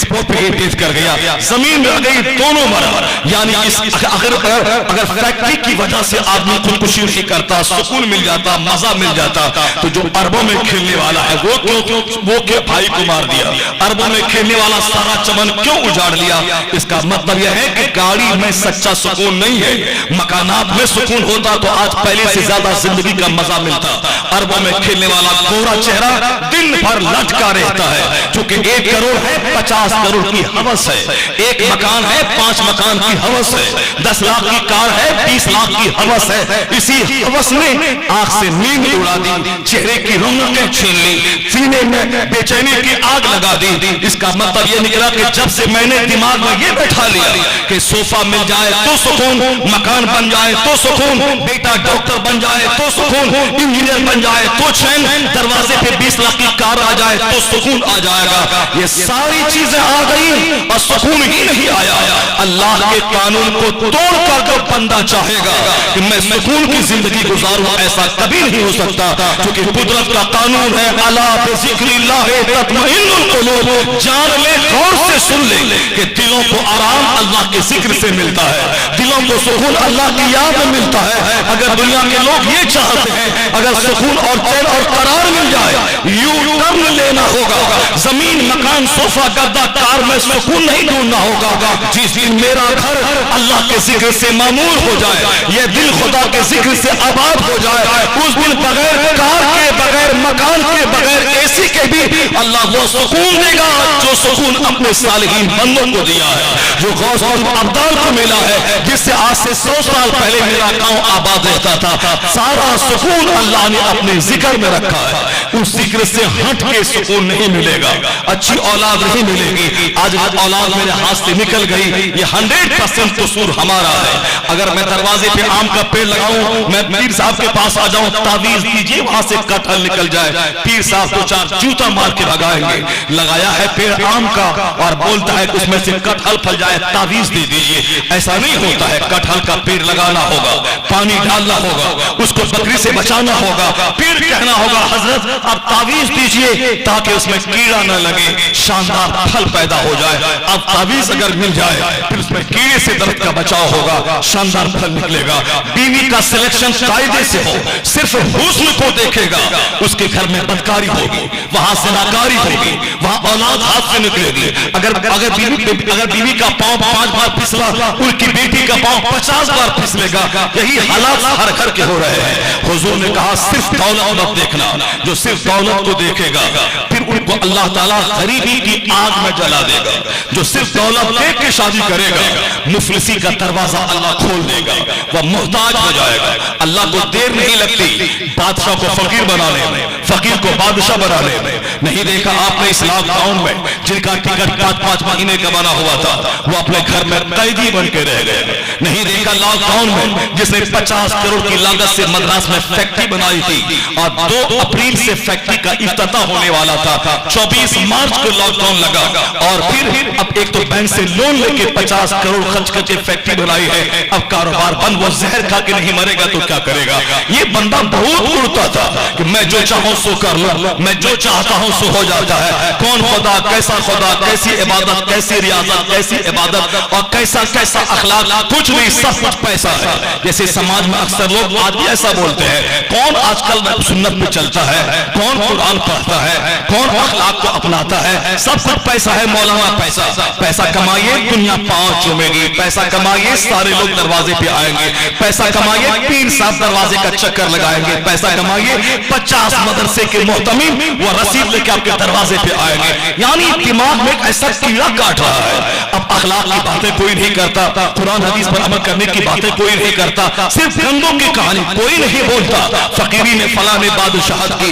پوٹ پہ ڈیتھ کر گیا. زمین رہ گئی، دونوں مرا. یعنی اگر فیکٹری کی وجہ سے آدمی خودکشی نہیں کرتا، سکون مل جاتا، مزہ مل جاتا، تو جو اربوں میں کھیلنے والا ہے وہ کیوں بھائی کو مار دیا؟ اربوں میں کھیلنے والا سارا چمن کیوں اجاڑ لیا؟ اس کا مطلب یہ ہے کہ گاڑی میں سچا سکون نہیں ہے. مکانات میں سکون ہوتا تو آج پہلے سے زیادہ زندگی کا مزہ ملتا. اربوں میں کھیلنے والا گورا چہرہ دن بھر لٹکا رہتا ہے، چونکہ 1 کروڑ ہے، 50 کروڑ کی ہوس ہے. ایک مکان ہے، 5 مکان کی ہوس ہے. 10 لاکھ کی کار ہے، 20 لاکھ کی ہوس ہے. اسی ہوس نے آنکھ سے نیند اڑا دی، چہرے کی رونقیں چھین لی، سینے میں بے چینی کی آگ لگا دی. اس کا مطلب یہ نکلا کہ جب سے میں نے دماغ میں یہ بیٹھا لیا کہ صوفہ مل جائے تو سکون، مکان بن جائے تو سکون، بیٹا ڈاکٹر بن جائے تو سکون، انجینئر بن جائے تو چین، دروازے پہ 20 لاکھ کی کار آ جائے تو سکون آ جائے گا. یہ ساری چیزیں آ گئی اور سکون ہی نہیں آیا. اللہ کے قانون کو توڑ کر جو بندہ چاہے گا کہ میں سکون کی زندگی گزاروں، ایسا کبھی نہیں ہو سکتا، کیونکہ قدرت کا قانون ہے الا بذکر اللہ تطمئن القلوب. جان لے، غور سے سن لے کہ دلوں کو آرام اللہ کے ذکر سے ملتا ہے، دلوں کو سکون اللہ کی یاد میں ملتا ہے. اگر دنیا کے لوگ یہ چاہتے ہیں اگر سکون اور چین اور قرار مل جائے، یو ٹرن لینا ہوگا. زمین، مکان، صوفہ، گدا، کار میں سکون نہیں ڈھونڈنا ہوگا. جس دن میرا گھر اللہ کے ذکر سے معمور ہو جائے، یہ دل خدا کے ذکر سے آباد ہو جائے، اس دن بغیر کار کے، بغیر مکان کے، بغیر اے سی کے بھی اللہ وہ سکون دے گا جو سکون اپنے صالحین بندوں کو دیا ہے، جو غوث الابدال کو ملا ہے، جس سے آج سے 100 سال پہلے میرا گاؤں آباد رہتا تھا. سارا سکون اللہ نے اپنے ذکر میں رکھا ہے. اس ذکر سے ہٹ کے سکون نہیں ملے گا، اچھی اولاد نہیں ملے گی. آج اولاد میرے ہاتھ سے نکل گئی، یہ 100% قصور ہمارا ہے. اگر میں دروازے پہ آم کا پیڑ لگاؤں، میں پیر صاحب کے پاس آ جاؤں، تعویذ دیجئے، وہاں سے کٹہل نکل جائے، پیر صاحب 2-4 جوتا مار کے بھگائیں گے. لگایا ہے پیڑ آم کا اور بولتا ہے کہ اس میں سے کٹہل پھل جائے، تعویذ دے دیجئے. ایسا نہیں ہوتا ہے. کٹہل کا پیڑ لگانا ہوگا، پانی ڈالنا ہوگا، اس کو بکری سے بچانا ہوگا، پھر کہنا ہوگا حضرت اب تعویذ دیجئے تاکہ اس میں کیڑا نہ لگے، شاندار پھل پیدا ہو جائے. اب تعویذ اگر مل جائے پھر اس میں کیڑے سے درد کا بچاؤ ہوگا، شاندار پھل نکلے گا. بیوی کا سلیکشن قاعدے سے ہو، صرف حسن کو دیکھے گا، اس کے گھر میں بدکاری ہوگی، وہاں زناکاری ہوگی، وہاں اولاد ہاتھ سے نکلے گی. اگر بیوی کا پاؤں 5 بار پھسلا، ان کی بیٹی کا پاؤں 50 بار پھسلے گا. یہی حالات ہر گھر کے ہو رہے ہیں. حضور نے کہا صرف دولت مت دیکھنا، جو صرف دولت کو دیکھے گا پھر ان کو اللہ تعالیٰ غریبی کی آگ میں جلا دے گا. جو صرف دولت دیکھ کے شادی کرے گا، مفلسی کا دروازہ اللہ کھول دے گا، وہ محتاج ہو جائے گا. اللہ کو دیر نہیں لگتی بادشاہ کو فقیر بنانے میں، فقیر کو بادشاہ بنانے میں. نہیں دیکھا آپ نے اس لاک ڈاؤن میں جن کا ٹکٹ 5-5 مہینے کا بنا ہوا تھا وہ اپنے گھر میں قیدی بن کے رہ گئے. نہیں دیکھا لاک ڈاؤن میں جس نے 50 کروڑ کی لاگت سے مدراس میں فیکٹری بنائی تھی اور 2 اپریل سے فیکٹری کا افتتاح ہونے والا تھا، 24 مارچ کو لاک ڈاؤن لگا اور پھر اب ایک تو بینک سے لون لے کے 50 کروڑ خرچ کر کے فیکٹری بنائی ہے. اب کاروبار بند، وہ زہر کھا کے نہیں مرے گا تو کیا کرے گا؟ یہ بندہ بہت اڑتا تھا کہ میں جو چاہوں سو کر لوں، میں جو چاہتا ہوں سو ہو جاتا ہے. کون خدا، کیسا خدا، کیسی عبادت، کیسی ریاضت، کیسی عبادت اور کیسا کیسا اخلاق، کچھ نہیں، سب کچھ پیسہ ہے. جیسے سماج میں اکثر لوگ آج بھی ایسا بولتے ہیں. کون آج کل سنت میں چلتا ہے، کون قرآن پڑھتا ہے، کون اخلاق کو اپناتا ہے؟ سب کچھ پیسہ ہے. مولانا پیسہ، پیسہ کمائیے دنیا پاؤں چومے گی، پیسہ کمائیے سارے لوگ دروازے پہ آئیں گے، پیسہ کمائیے پیر صاحب دروازے کا چکر لگائیں گے، پیسہ کمائیے 50 مدرسے کے محتمم وہ رسید لے کے آپ کے دروازے پہ آئیں گے. یعنی دماغ میں ایسا کیڑا کاٹ رہا ہے. اب اخلاق کی باتیں کوئی نہیں کرتا، قرآن حدیث پر عمل کرنے کی باتیں کوئی نہیں کرتا، صرف گندوں کی کہانی کوئی نہیں بولتا. فقیری نے فلاں نے بادشاہت کی،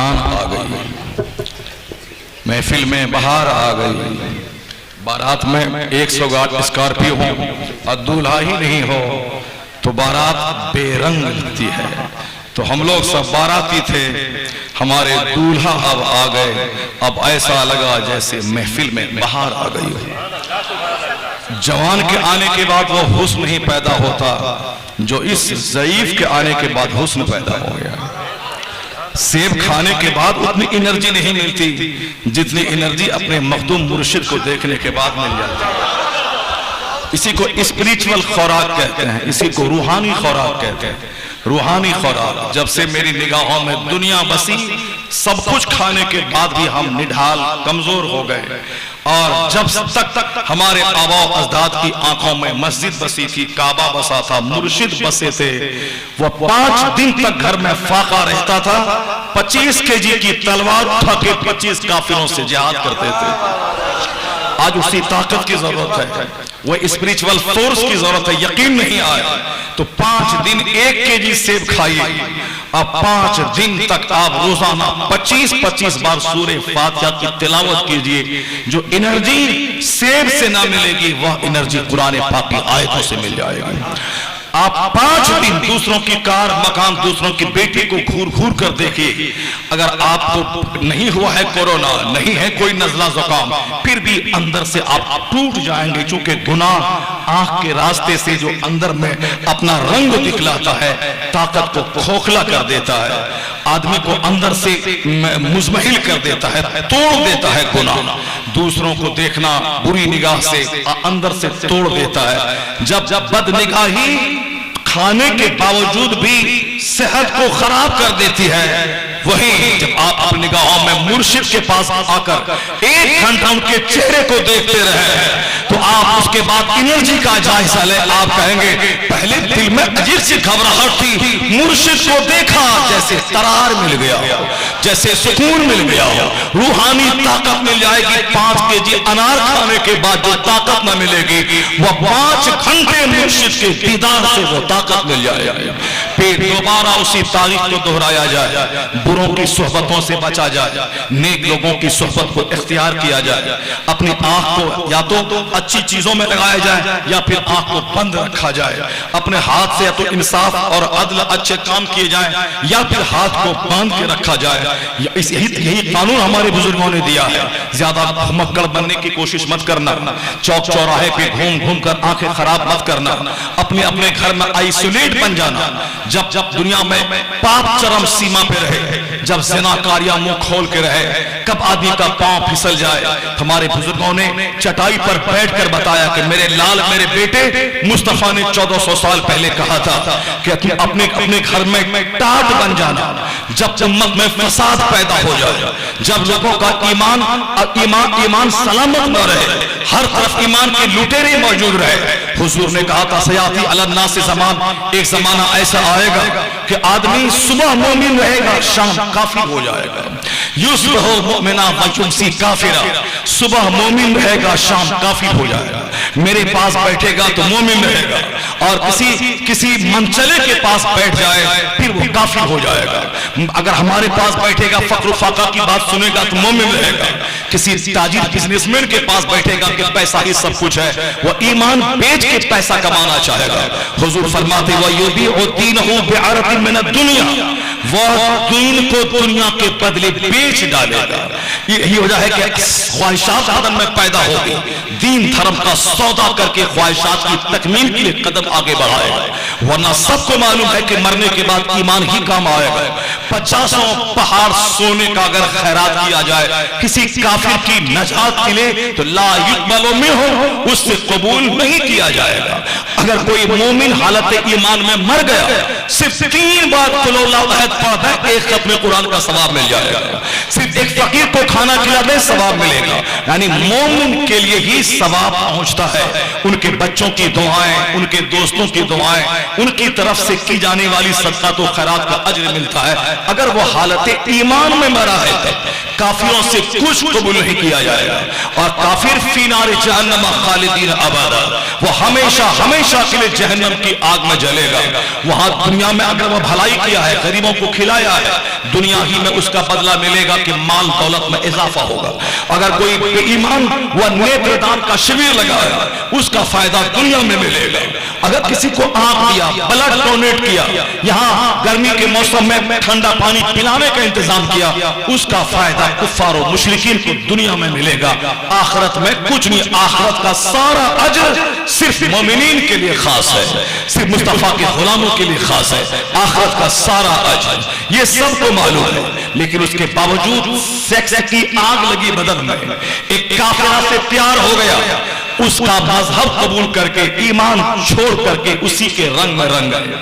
جان آ گئی، محفل میں بہار آ گئی، بارات میں 100 گاڑی اسکارپیو ہو اور دولہا ہی نہیں ہو تو بارات بے رنگ لگتی ہے۔ تو ہم لوگ سب باراتی تھے، ہمارے دولہا اب آ گئے، اب ایسا لگا جیسے محفل میں بہار آ گئی ہو۔ جوان کے آنے کے بعد وہ حسن نہیں پیدا ہوتا جو اس ضعیف کے آنے کے بعد حسن پیدا ہو گیا۔ سیب کھانے کے بعد اتنی انرجی نہیں ملتی جتنی انرجی اپنے مخدوم مرشد کو دیکھنے کے بعد مل جاتی ہے۔ اسی کو اسپریچول خوراک کہتے ہیں، اسی کو روحانی خوراک کہتے ہیں۔ روحانی خوراک، جب سے میری نگاہوں میں دنیا بسی، سب کچھ کھانے کے بعد بھی ہم نڈھال کمزور ہو گئے، اور جب تک ہمارے آباء و اجداد کی آنکھوں میں مسجد بسی تھی، کعبہ بسا تھا، مرشد بسے تھے، وہ 5 دن تک گھر میں فاقہ رہتا تھا، 25 kg کی تلوار اٹھا کے 25 کافروں سے جہاد کرتے تھے۔ آج اسی طاقت کی ضرورت ہے، وہ اسپریچول فورس کی ضرورت ہے۔ یقین نہیں آیا تو 5 دن 1 kg سیب کھائیے، اب 5 دن تک آپ روزانہ 25 بار سورہ فاتحہ کی تلاوت کیجئے۔ جو انرجی سیب سے نہ ملے گی وہ انرجی قرآن پاک کی آیتوں سے مل جائے گی۔ آپ 5 دن دوسروں کی کار مکان، دوسروں کی بیٹی کو گھور گھور کر دیکھیے، اگر آپ کو نہیں ہوا ہے کورونا، نہیں ہے کوئی نزلہ زکام، پھر بھی اندر سے آپ ٹوٹ جائیں گے، چونکہ گناہ آنکھ کے راستے سے جو اندر میں اپنا رنگ دکھلاتا ہے، طاقت کو کھوکھلا کر دیتا ہے، آدمی کو اندر سے مزمحل کر دیتا ہے، توڑ دیتا ہے گناہ۔ دوسروں کو دیکھنا بری نگاہ سے اندر سے توڑ دیتا ہے۔ جب بد نگاہی کھانے کے باوجود بھی صحت کو خراب کر دیتی ہے، وہیں جب آپ اپنی نگاہوں میں مرشد کے پاس آ کر 1 گھنٹہ ان کے چہرے کو دیکھتے رہے تو آپ اس کے بعد انرجی کا جائزہ لیں، آپ کہیں گے پہلے دل میں عجیب سی گھبراہٹ تھی، مرشد کو دیکھا جیسے قرار مل گیا، جیسے سکون مل گیا، روحانی طاقت مل جائے گی۔ 5 kg انار کھانے کے بعد جو طاقت نہ ملے گی وہ 5 گھنٹے مرشد کے دیدار سے وہ طاقت مل جائے گی۔ پھر دوبارہ اسی تاریخ کو دہرایا جائے، بروں کی صحبتوں سے بچا جائے، نیک لوگوں کی صحبت کو اختیار کیا جائے، اپنی آنکھ کو یا تو اچھی چیزوں میں لگایا جائے یا پھر آنکھ کو بند رکھا جائے، اپنے ہاتھ سے یا تو انصاف اور عدل اچھے کام کیے جائیں یا پھر ہاتھ کو باندھ کے رکھا جائے۔ یہی قانون ہمارے بزرگوں نے دیا ہے۔ زیادہ مکڑ بننے کی کوشش مت کرنا، چوک چوراہے پہ گھوم گھوم کر آنکھیں خراب مت کرنا، اپنے گھر میں آئسولیٹ بن جانا۔ جب دنیا میں پاپ چرم سیما پہ رہے، جب زناکاریاں منہ کھول کے رہے، کب آدمی کا پاؤں پھسل جائے، ہمارے بزرگوں نے چٹائی پر بیٹھ کر بتایا کہ میرے لال میرے بیٹے مصطفیٰ نے 1400 سال پہلے کہا تھا کہ اپنے گھر میں ٹاٹ بن جانا۔ جب امت میں فساد پیدا ہو جائے، جب لوگوں کا ایمان سلامت نہ رہے، ہر طرف ایمان کے لٹیرے موجود رہے، حضور نے کہا تھا سیاتی علی الناس زمان، ایک زمانہ ایسا آئے گا کہ آدمی صبح مومن رہے گا، شام کافر ہو جائے گا۔ یصبح مؤمنا ویمسی کافرا، صبح مومن رہے گا، شام کافر ہو جائے گا۔ میرے پاس بیٹھے گا تو مومن رہے گا، اور کسی منچلے کے پاس بیٹھ جائے پھر وہ کافر ہو جائے گا۔ اگر ہمارے پاس بیٹھے گا، فقر و فاقہ کی بات سنے گا تو مومن رہے گا۔ کسی تاجر بزنس مین کے پاس بیٹھے گا کہ پیسہ ہی سب کچھ ہے، وہ ایمان بیچ کے پیسہ کمانا چاہے گا۔ حضور فرماتے وَيُبِيعُ دِينَهُ بِعَرَضٍ مِّنَ الدُّنْيَا، وہ دین کو دنیا کے بدلے بیچ ڈالے گا۔ یہی وجہ ہے کہ خواہشات قدم میں پیدا ہوگی، دین دھرم کا سودا کر کے خواہشات کی تکمیل کے لیے قدم آگے بڑھائے گا، ورنہ سب کو معلوم ہے کہ مرنے کے بعد ایمان ہی کام آئے گا۔ 50 پہاڑ سونے کا اگر خیرات کیا جائے کسی کافر کی نجات کے لیے تو لا یقبل منہ، اس سے قبول نہیں کیا جائے گا۔ اگر کوئی مومن حالت ایمان میں مر گیا، صرف 3 بار قل اللہ احد پڑھتا ہے، 1 ختم قرآن کا ثواب مل جائے گا۔ صرف ایک فقیر کو کو کھانا کھلا دیں سواب ملے گا. یعنی مومن کے لیے ہی ثواب پہنچتا ہے. ان کے بچوں کی دعائیں, ان کے دوستوں کی دعائیں, ان کی طرف سے کی جانے والی صدقات و خیرات کا اجر ملتا ہے. اگر وہ حالت ایمان میں مرا ہے, کافروں سے کچھ قبول نہیں کیا جائے گا. اور کافر فی نار جہنم خالدین ابدا, وہ ہمیشہ ہمیشہ کے لیے جہنم کی آگ میں جلے گا. وہاں دنیا میں اگر وہ بھلائی کیا ہے, غریبوں کو کھلایا ہے, دنیا ہی میں اس کا بدلہ ملے گا کہ مال دولت میں اضافہ ہوگا. اگر کوئی بے ایمان وہ نیتر دان کا شبیر لگایا, اس کا فائدہ دنیا میں ملے گا. اگر کسی کو آنکھ دیا, بلڈ ڈونیٹ کیا, یہاں گرمی کے موسم میں ٹھنڈا پانی پلانے کا انتظام کیا, اس کا فائدہ کفار و مشرکین کو دنیا میں ملے گا. آخرت میں کچھ نہیں. آخرت کا سارا اجر صرف مومنین کے لیے خاص ہے, صرف مصطفیٰ کے غلاموں کے لیے خاص ہے. آخرت کا سارا اجر یہ سب کو معلوم ہے. لیکن اس کے باوجود سیکس کی آگ لگی بدن میں, ایک کافرہ سے پیار ہو گیا, اس کا مذہب قبول کر کے ایمان چھوڑ کر کے اسی کے رنگ میں رنگ گئے.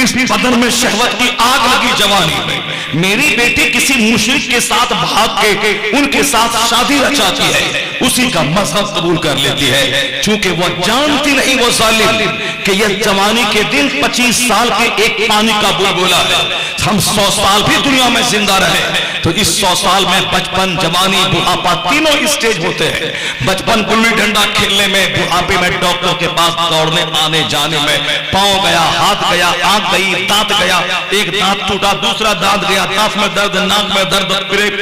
اس بدن میں شہوت کی آگ لگی جوانی میں. میری بیٹی کسی مشرک کے ساتھ بھاگ کے ان کے ساتھ شادی رچاتی ہے, اسی کا مذہب قبول کر لیتی ہے, چونکہ وہ جانتی نہیں وہ ظالم کہ یہ جوانی کے دن 25 سال کے ایک پانی کا بلبلا ہے. ہم 100 سال بھی دنیا میں زندہ رہے تو اس 100 سال میں بچپن, جوانی, بڑھاپا تینوں اسٹیج ہوتے ہیں. بچپن گلی ڈنڈا کھیلنے میں, بڑھاپے میں ڈاکٹر کے پاس دوڑنے آنے جانے میں, پاؤں گیا, ہاتھ گیا, آنکھ گئی, دانت گیا, ایک دانت ٹوٹا, دوسرا دانت گیا, دانت میں درد, ناک میں درد,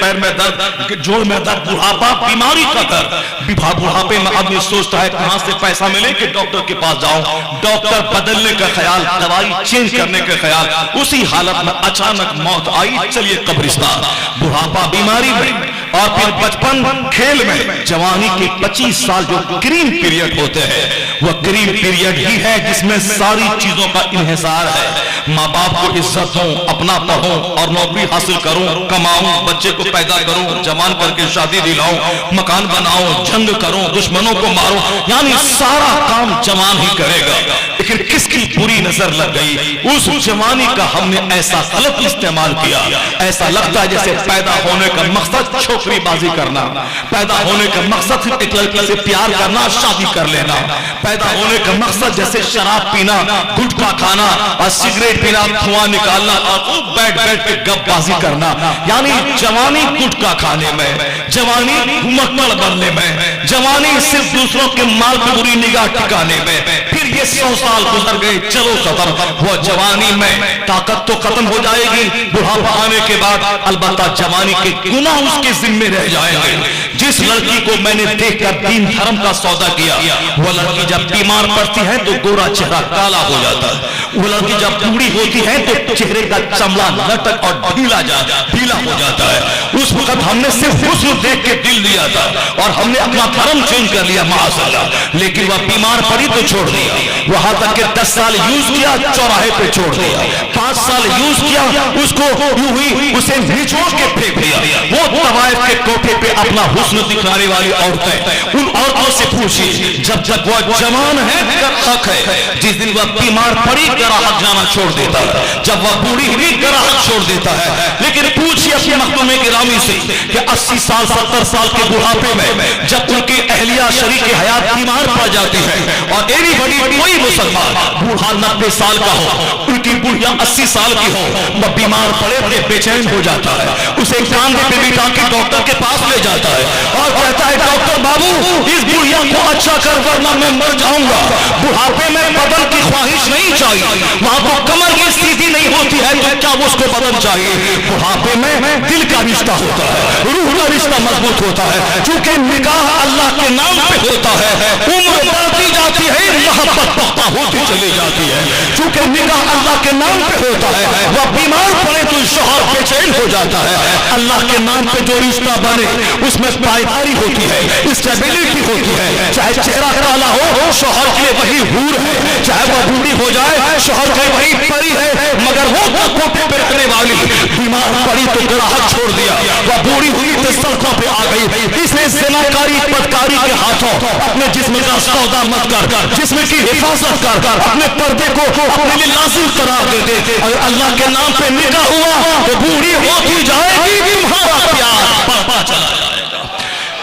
پیر میں درد, جوڑ میں درد, بڑھاپا بیماری کا درد. بڑھاپے میں آدمی سوچتا ہے کہاں سے پیسہ ملے کہ ڈاکٹر کے پاس جاؤں, ڈاکٹر بدلنے کا خیال, دوائی چینج کرنے کا خیال. اسی حالت میں اچانک موت آئی, چلیے قبرستان. بڑھاپا بیماری میں, اور پھر بچپن کھیل میں. جوانی کے 25 سال جو کریم پیریڈ ہوتے ہیں, وہ کریم پیریڈ ہی ہے جس میں ساری چیزوں کا انحصار ہے. ماں باپ کو عزت دوں, اپنا پڑھوں اور نوکری حاصل کروں, کماؤں, بچے کو پیدا کروں, جوان کر کے شادی دلاؤں, مکان بناؤں, جنگ کروں, دشمنوں کو ماروں, یعنی سارا کام جوان ہی کرے گا. لیکن کس کی بری نظر لگ گئی, اس جوانی کا ہم نے ایسا غلط استعمال کیا. ایسا لگتا ہے جیسے پیدا ہونے کا مقصد چھوکری بازی کرنا, پیدا ہونے کا مقصد ایک لڑکی سے پیار کرنا, شادی کر لینا, پیدا ہونے کا مقصد جیسے شراب پینا, گٹکا کھانا اور سگریٹ پینا, دھواں نکالنا اور بیٹھ بیٹھ کے گپ بازی کرنا. یعنی جوانی گٹکا کھانے میں, جوانی مکڑ بننے میں, جوانی صرف دوسروں کے مال پہ بری نگاہ ٹکانے میں. پھر یہ 100 سال گزر گئے, چلو ختم. وہ جوانی میں طاقت تو ختم ہو جائے گی, بڑھاپا آنے کے بعد البتہ جوانی کے گناہ اس کے ذمہ رہ جائیں گے. جس لڑکی کو میں نے دیکھ کر دین دھرم کا سودا کیا, وہ لڑکی جب بیمار پڑتی ہے تو گورا چہرہ کالا ہو جاتا ہے. وہ لڑکی جب بوڑھی ہوتی ہے تو چہرے کا چمڑا لٹک اور ڈھیلا ہو جاتا ہے. اس وقت ہم نے صرف حسن دیکھ کے دل دیا تھا اور ہم نے اپنا دھرم چینج کر لیا معاذ اللہ. لیکن وہ بیمار پڑی تو چھوڑ دیا. وہاں تک کہ 10 سال یوز کیا, چوراہے پہ چھوڑ دیا. 5 سال یوز کیا, اس کو یوں ہی اسے نچوڑ کے پھینک دیا. وہ طوائف کے کوٹھے پہ اپنا حسن دکھانے والی عورتیں, ان عورتوں سے پوچھی جب وہ جوان ہے حق ہے, جس دن وہ بیمار پڑی گراہک جانا چھوڑ دیتا ہے, جب وہ بوڑھی ہوئی گراہک چھوڑ دیتا ہے. لیکن پوچھیے اپنے مخدوم گرامی سے کہ 80 سال 70 سال کے بڑھاپے میں جب ان کی اہلیہ شریک حیات بیمار پڑ جاتی ہے, اور ایری بڑی کوئی مسلمان بوڑھا 90 سال کا ہو, ان کی بڑھیا 80 سال کی ہو, وہ بیمار پڑے پڑے بے چین ہو جاتا ہے. اسے کاندھے پہ بٹھا کے ڈاکٹر کے پاس لے جاتا ہے اور کہتا ہے ڈاکٹر بابو اس بڑھیا کو اچھا کر ورنہ میں مر جاؤں گا. بڑھاپے میں بدن کی خواہش نہیں چاہیے, وہاں تو کمر کی سیدھی نہیں ہوتی ہے تو کیا اس کو بدن چاہیے. بڑھاپے میں دل کا رشتہ ہوتا ہے, روح کا رشتہ مضبوط ہوتا ہے. چونکہ نکاح اللہ کے نام پہ ہوتا ہے, عمر بڑھتی جاتی ہے, محبت پختہ ہوتی چلی جاتی ہے. چونکہ نکاح اللہ کے نام پہ ہوتا ہے, وہ بیمار پڑے تو شوہر بے چین ہو جاتا ہے. اللہ کے نام پہ جو رشتہ بنے اس میں پائیداری ہوتی ہے, اسٹیبلٹی ہوتی ہے. چاہے چہرہ کالا ہو, شوہر کے وہی حور ہے, چاہے وہ بوڑھی ہو جائے, شوہر کے وہی پری ہے, مگر وہ کوٹھے پہ رہنے والی بیمار پڑی تو گراہک چھوڑ دیا, وہ بوڑھی ہوئی تو سڑکوں پہ آ گئی. اس نے زناکاری بدکاری کے ہاتھوں اپنے جسم کا سودا مت کر, جسم کی حفاظت کر, اپنے پردے کو اپنے لیے لازم قرار دے دے. اگر اللہ کے نام پہ نکاح ہوا تو بوڑھی ہوتی جائے گی, تمہارا پیار بڑھتا چلا جائے.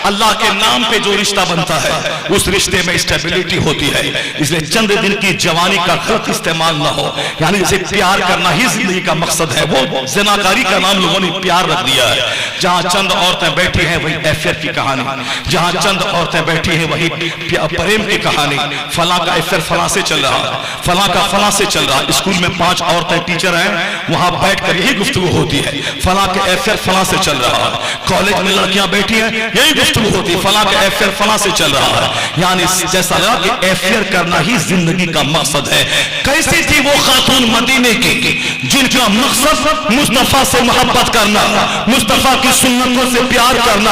اللہ کے نام پہ جو رشتہ بنتا ہے اس رشتے میں اسٹیبلٹی ہوتی ہے. اس لیے چند دن کی جوانی کا غلط استعمال نہ ہو. یعنی جسے پیار کرنا ہی زندگی کا مقصد ہے, وہ زناکاری کا نام لوگوں نے پیار رکھ دیا ہے. جہاں چند عورتیں بیٹھی ہیں وہی ایفیر کی کہانی, جہاں چند عورتیں بیٹھی ہیں وہی پریم کی کہانی. فلاں کا ایفیر فلاں سے چل رہا, فلاں کا فلاں سے چل رہا. اسکول میں 5 عورتیں ٹیچر ہیں, وہاں بیٹھ کر یہی گفتگو ہوتی ہے, فلاں کے ایفیر فلاں سے چل رہا ہے. کالج میں لڑکیاں بیٹھی ہیں, یہی گفتگو ہوتی ہے, فلاں کے ایفیر فلاں سے چل رہا ہے. یعنی جیسا لگا کہ ایفیر کرنا ہی زندگی کا مقصد ہے. کیسی تھی وہ خاتون مدینے کی جن کا مقصد مصطفیٰ سے محبت کرنا, مصطفیٰ کی سنتوں سے پیار کرنا,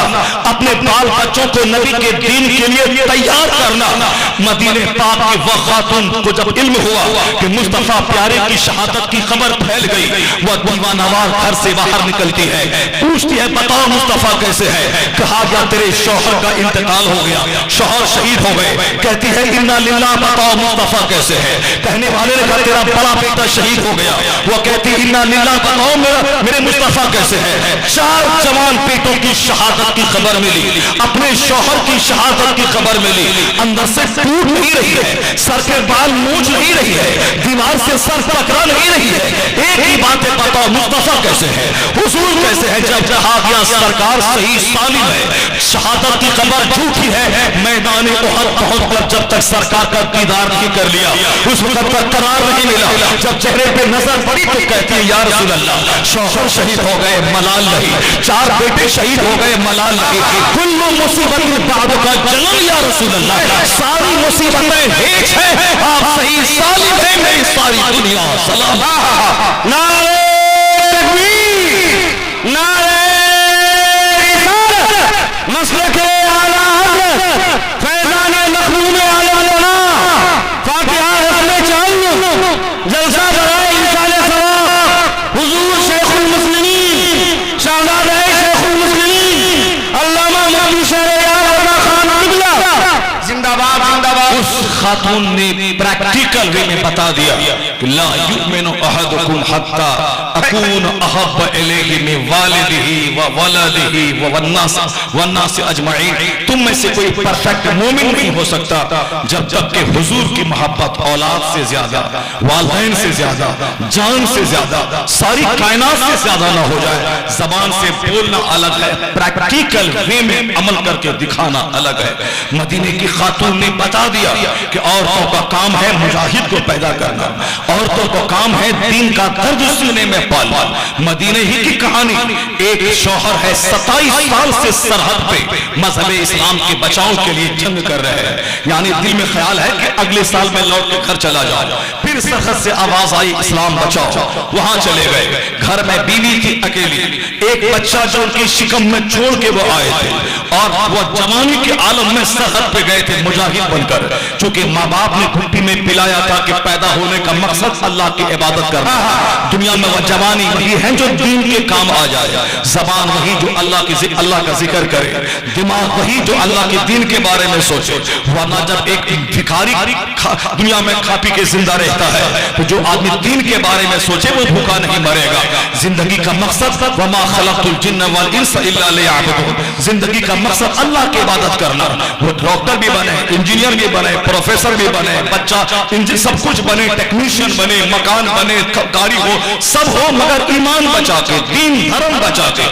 اپنے بال بچوں کو نبی کے دین کے لیے تیار کرنا. مدینے پاک کی وہ خاتون کو جب علم ہوا کہ مصطفیٰ پیارے کی شہادت کی خبر پھیل گئی, وہ دیوانہ وار گھر سے باہر نکلتی ہے, پوچھتی ہے بتاؤ مصطفیٰ کیسے ہے. کہا گیا تیرے شوہر کا انتقال ہو گیا, شوہر شہید ہو گئے. کہتی ہے انا للہ, بتاؤ مصطفیٰ کیسے ہے. کہنے والے نے کہا تیرا بڑا بیٹا شہید ہو گیا. وہ کہتی انا للہ, بتاؤ میرے مصطفیٰ کیسے ہے. 4 جوان بیٹوں کی شہادت کی خبر ملی, اپنے شوہر کی شہادت کی خبر ملی. اندر سے ٹوٹ نہیں رہی ہے, سر کے بال نوچ نہیں رہی ہے, دیوار سے سر ٹکرا نہیں رہی ہے. ایک ہی بات ہے, بتاؤ مصطفیٰ کیسے ہے, حضور کیسے ہے. جب کہا گیا سرکار صحیح سالم ہے, شہادت کی خبر جھوٹی ہے, میدان احد پہنچ کر جب تک سرکار کا دیدار نہیں کر لیا اس وقت تک قرار نہیں ملا. جب چہرے پہ نظر پڑی تو کہتی ہے یا رسول اللہ, شوہر شہید ہو گئے ملال نہیں, 4 بیٹے شہید ہو گئے ملال نہیں, کل مصیبت بعد کا جلال یا رسول اللہ, ساری مصیبتیں ہیچ ہیں, آپ صحیح سالم ہیں, میری ساری دنیا سلام. نعرہ تکبیر, نعرہ رسالت, مسلک اعلی حضرت فیضان مخدوم اعلی علماء, فاتحہ ختم چل, جلسہ برائے انسان ثواب, حضور شیخ المسلمین شہزادہ شیخ المسلمین علامہ مفتی شہر یار اللہ خان قبلہ زندہ باد, زندہ باد. اس خاتون نے پریکٹیکل وے میں بتا دیا کہ لا یؤمن احدکم حتی اکون احب الیہ من والدہ وولدہ والناس اجمعین. تم میں سے کوئی پرفیکٹ مومن نہیں ہو سکتا جب تک کہ حضور کی محبت اولاد سے زیادہ, والدین سے زیادہ, جان سے زیادہ, ساری کائنات سے زیادہ نہ ہو جائے. زبان سے بولنا الگ ہے, پریکٹیکل وے میں عمل کر کے دکھانا الگ ہے. مدینے کی خاتون نے بتا دیا کہ عورتوں کا کام ہے مجاہد کو پیدا کرنا, عورتوں کا کام ہے دین کا درد سینے میں پالنا. مدینے ہی کی کہانی, ایک شوہر ہے 27 سال سے سرحد پہ مذہب اسلام کے بچاؤ کے لیے جنگ کر رہے ہیں. یعنی دل میں خیال ہے کہ اگلے سال میں لوٹ کے گھر چلا جاؤ. پھر سرحد سے آواز آئی اسلام بچاؤ, وہاں چلے گئے. گھر میں بیوی تھی اکیلی, ایک بچہ جو ان کی شکم میں چھوڑ کے وہ آئے تھے, اور وہ جوانی کے عالم میں سرحد پہ گئے تھے مجاہد بن کر. چونکہ ماں باپ نے گھٹی میں پلایا تھا کہ پیدا ہونے کا مقصد اللہ کی عبادت کرنا. دنیا میں وہ جوانی وہی ہے جو دین کے کام آ جائے, زبان وہی جو اللہ کا ذکر کرے, دماغ وہی جو اللہ کے دین کے بارے میں سوچے. ورنہ جب ایک بھکاری دنیا میں کھا پی کے زندہ رہتا ہے تو جو آدمی دین کے بارے میں سوچے وہ بھوکا نہیں مرے گا. زندگی کا مقصد وما خلقت الجن والانس الا لیعبدون, زندگی کا مقصد اللہ کی عبادت کرنا. وہ ڈاکٹر بھی بنے, انجینئر بھی بنے, پروفیسر بھی بنے, بچہ سب کچھ بنے, ٹیکنیشین بنے, مکان بنے, گاڑی ہو, سب ہو, مگر ایمان بچا کے, دین دھرم بچا کے.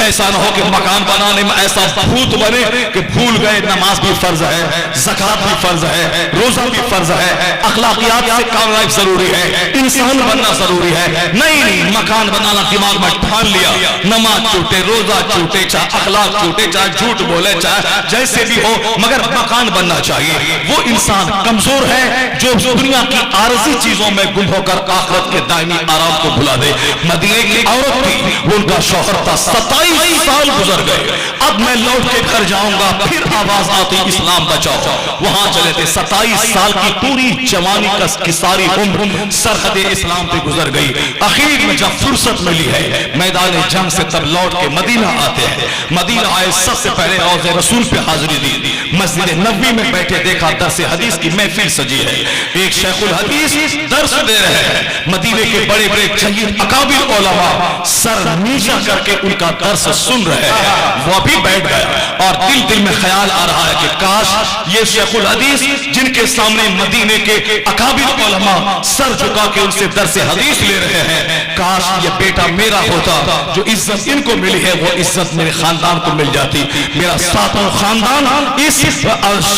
ایسا نہ ہو کہ مکان بنانے میں ایسا بھوت بنے کہ بھول گئے نماز بھی فرض ہے, زکات بھی فرض ہے, روزہ بھی فرض ہے, اخلاقیات سے کامیاب ضروری ہے, انسان بننا ضروری ہے. نہیں, مکان بنانا دماغ میں ٹھان لیا, نماز چھوٹے, روزہ چھوٹے, چاہے اخلاق چھوٹے, چاہے جھوٹ بولے, چاہے جیسے بھی ہو, مگر مکان بننا چاہیے. وہ انسان کمزور ہے جو دنیا کی عارضی چیزوں میں گم ہو کر آخرت کے دائمی آرام کو بھلا دے. مدینے کی عورت تھی, وہ ان کا شوہر تھا, 27 سال گزر گئے. اب میں لوٹ کے گھر جاؤں گا, پھر آواز آتی اسلام بچاؤ. وہاں چلے تھے, 27 سال کی پوری جوانی کی ساری عمر سرحد اسلام پہ گزر گئی. اخیر میں جب فرصت ملی ہے میدان جنگ سے, تب لوٹ کے مدینہ آتے ہیں. مدینہ آئے, سب سے پہلے روض رسول پہ حاضری دی. مسجد نبوی میں بیٹھے دیکھا درس حدیث کی محفل سجی ہے. ایک شیخ الحدیث درس دے رہے ہیں. مدینے کے بڑے بڑے جلیل اکابر علماء سر نیچا کر کے ان کا درس سن رہے ہیں. وہ بھی بیٹھ گیا اور دل دل میں خیال آ رہا ہے کہ کاش یہ شیخ الحدیث جن کے سامنے مدینے کے اکابر علماء سر جھکا کے ان سے درس حدیث لے رہے ہیں، کاش یہ بیٹا میرا ہوتا، جو عزت ان کو ملی ہے وہ عزت میرے خاندان کو مل جاتی، میرا ساتوں خاندان اس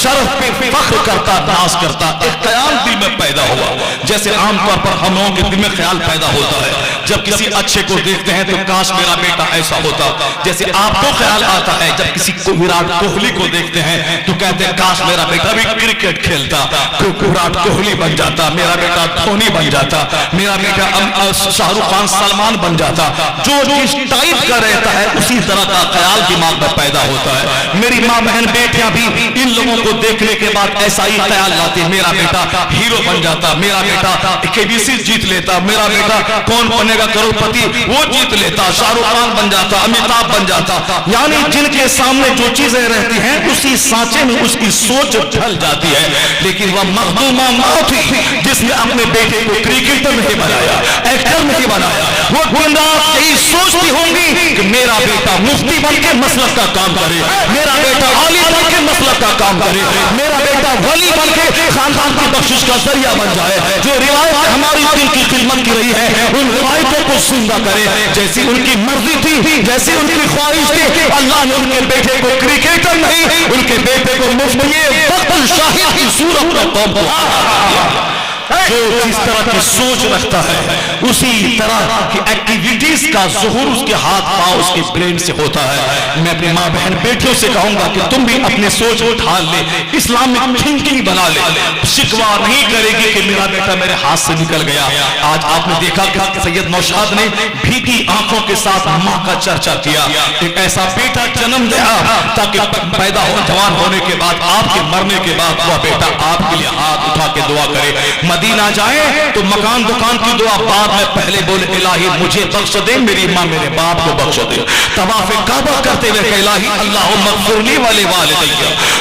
شرف پہ فخر کرتا، ناز کرتا۔ ایک خیال دل میں پیدا ہوا، جیسے عام طور پر ہم لوگوں کے دل میں خیال پیدا ہوتا ہے جب کسی اچھے کو دیکھتے ہیں تو کاش میرا بیٹا ایسا ہوتا، جیسے آپ کو خیال آتا ہے جب کسی وراٹ کوہلی کو دیکھتے ہیں تو کہتے ہیں کاش میرا بیٹا بھی کرکٹ کھیلتا، وراٹ کوہلی بن جاتا، میرا بیٹا دھونی بن جاتا، میرا بیٹا شاہ رخ خان سلمان بن جاتا۔ جو جس ٹائپ کا رہتا ہے اسی طرح کا خیال دماغ میں پیدا ہوتا ہے۔ میری ماں بہن بیٹیاں بھی ان لوگوں کو دیکھنے کے بعد ایسا ہی خیال لاتی، میرا بیٹا ہیرو بن جاتا، میرا بیٹا KBC جیت لیتا، میرا بیٹا کون بنے گا کروڑ پتی وہ جیت لیتا، شاہ رخ خان بن جاتا، امیتابھ بن جاتا۔ یعنی جن کے سامنے جو چیزیں رہتی ہیں اسی سانچے میں اس کی سوچ ڈھل جاتی ہے۔ لیکن وہ مخدومہ ماں تھی جس نے اپنے بیٹے کو کرکٹر نہیں بنایا، ایکٹر نہیں بنایا، وہ دن رات یہی سوچتی ہوں گی کہ میرا بیٹا مفتی بن کے مسلک کا کام کرے، میرا بیٹا عالم بن کے مسلک کا کام کرے، میرا بیٹا ولی بن کے خاندان کی بخشش کا ذریعہ بن جائے، جو روایت ہماری دل کی خدمت کی رہی ہے ان روایتوں کو زندہ کرے، جیسی ان کی مرضی تھی، جیسی ان کی خواہش تھی، اللہ نے ان کے بیٹے کو کرکٹر نہیں، ان کے بیٹے کو مفتی وقت شاہد کی صورت میں قوم کو جو جس طرح کی سوچ رکھتا ہے اسی طرح کی ایکٹیویٹیز کا ظہور اس کے ہاتھ پاؤں اس کے برین سے ہوتا ہے۔ میں اپنی ماں بہن بیٹیوں سے کہوں گا کہ تم بھی اپنے سوچ ڈھال لے، اسلامک تھنکنگ بنا لے، شکوا نہیں کرے گی کہ میرا بیٹا میرے ہاتھ سے نکل گیا۔ آج آپ نے دیکھا کہ سید نوشاد نے بھیگی آنکھوں کے ساتھ ماں کا چرچا کیا، ایک ایسا بیٹا جنم دیا تاکہ پیدا ہو جوان ہونے کے بعد آپ کے مرنے کے بعد وہ بیٹا آپ کے لیے ہاتھ اٹھا کے دعا کرے۔ مدینہ جائیں تو مکان دکان کی دعا بعد میں پہلے بولے الہی مجھے بخش دے، میری ماں میرے باپ کو بخش دے۔ طواف کعبہ کرتے ہوئے کہ الہی اللہم اغفر لی ولی والدی۔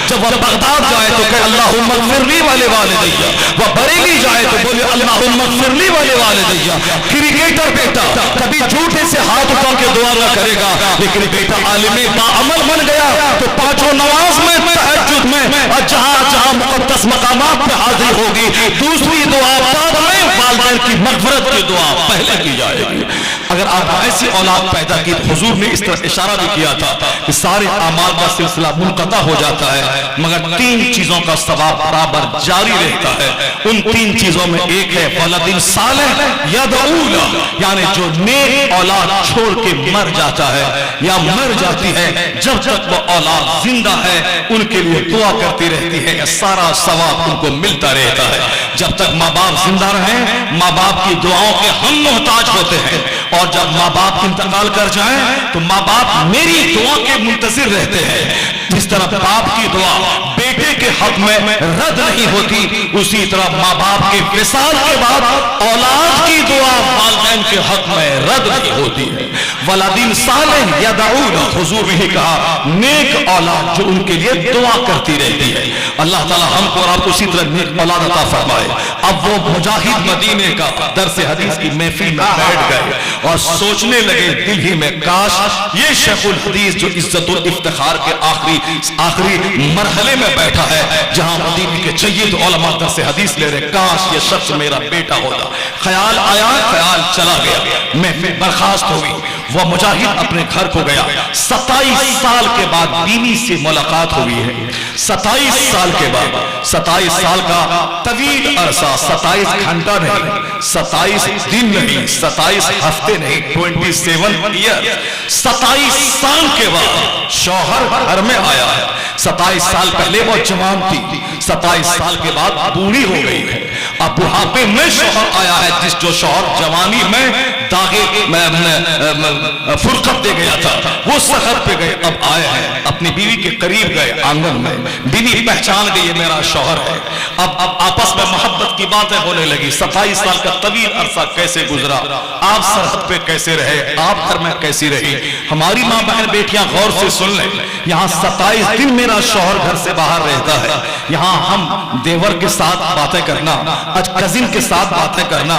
جب وہ بغداد جائے تو کہ اللہم اغفر لی ولی والدی۔ وہ بریلی جائے تو بولے اللہم اغفر لی ولی والدی۔ کرکٹر بیٹا کبھی جھوٹے سے ہاتھ اٹھا کے دعا نہ کرے گا، لیکن بیٹا عالم باعمل بن گیا تو پانچوں نماز میں تہجد میں اور جہاں جہاں مقدس مقامات پہ حاضری ہوگی دوسری دعا بعد میں والدین کی مغفرت کی دعا پہلے کی جائے گی۔ اگر آپ ایسی اولاد پیدا کی، حضور نے اس طرح اشارہ بھی کیا تھا کہ سارے اعمال کا سلسلہ منقطع ہو جاتا ہے مگر تین چیزوں کا ثواب برابر جاری رہتا ہے۔ ان تین چیزوں میں ایک ہے ولد صالح یدعو لہ، یعنی جو نیک اولاد چھوڑ کے مر جاتا ہے یا مر جاتی ہے جب تک وہ اولاد زندہ ہے ان کے لیے دعا کرتی رہتی ہے، سارا ثواب ان کو ملتا رہتا ہے۔ جب تک ماں باپ زندہ رہیں ماں باپ کی دعاؤں کے ہم محتاج ہوتے ہیں، اور جب ماں باپ انتقال کر جائیں تو ماں باپ میری دعا کے منتظر رہتے ہیں۔ جس طرح باپ کی دعا بیٹے کے حق میں رد نہیں ہوتی، اسی طرح ماں باپ کے وصال کے بعد اولاد کی دعا والدین کے حق میں رد نہیں ہوتی ہے۔ ولد صالح یدعو لہ، حضور نے ہی کہا نیک اولاد جو ان کے لیے دعا کرتی رہتی ہے۔ اللہ تعالی ہم کو اور آپ کو اسی طرح نیک اولاد عطا فرمائے۔ اب وہ مجاہد مدینے کا درس حدیث کی محفل میں بیٹھ گئے اور سوچنے لگے دل ہی میں کاش یہ شیخ الحدیث جو عزت و افتخار کے آخری مرحلے میں بیٹھا ہے جہاں مدینے کے سید علماء درس حدیث لے رہے، کاش یہ شخص میرا بیٹا ہوتا۔ خیال آیا، خیال چلا گیا، محفل برخاست ہوئی، وہ مجاہد اپنے گھر کو گیا۔ 27 سال کے بعد بیوی سے ملاقات ہوئی ہے، 27 سال کے بعد، 27 سال کا طویل عرصہ، 27 گھنٹہ نہیں، 27 دن نہیں، 27 ہفتے نہیں، 27 ایئر، 27 سال کے بعد شوہر گھر میں آیا ہے۔ 27 سال پہلے وہ جوان تھی، 27 سال کے بعد بوڑھی ہو گئی ہے۔ اب بڑھاپے میں شوہر آیا ہے، جو شوہر جوانی میں داغے فرقت دے گیا تھا وہ سخت پہ گئے، اب آئے ہیں اپنی بیوی کے قریب گئے آنگن میں، بیوی پہچان گئی یہ میرا شوہر ہے۔ اب آپس میں محبت کی باتیں ہونے لگی۔ 27 سال کا طویل عرصہ کیسے گزرا، آپ سرحد پہ کیسے رہے، آپ گھر میں کیسی رہی۔ ہماری ماں بہن بیٹیاں غور سے سن لیں، یہاں 27 دن میرا شوہر گھر سے باہر رہتا ہے، یہاں ہم دیور کے ساتھ باتیں کرنا، کزن کے ساتھ باتیں کرنا،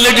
LED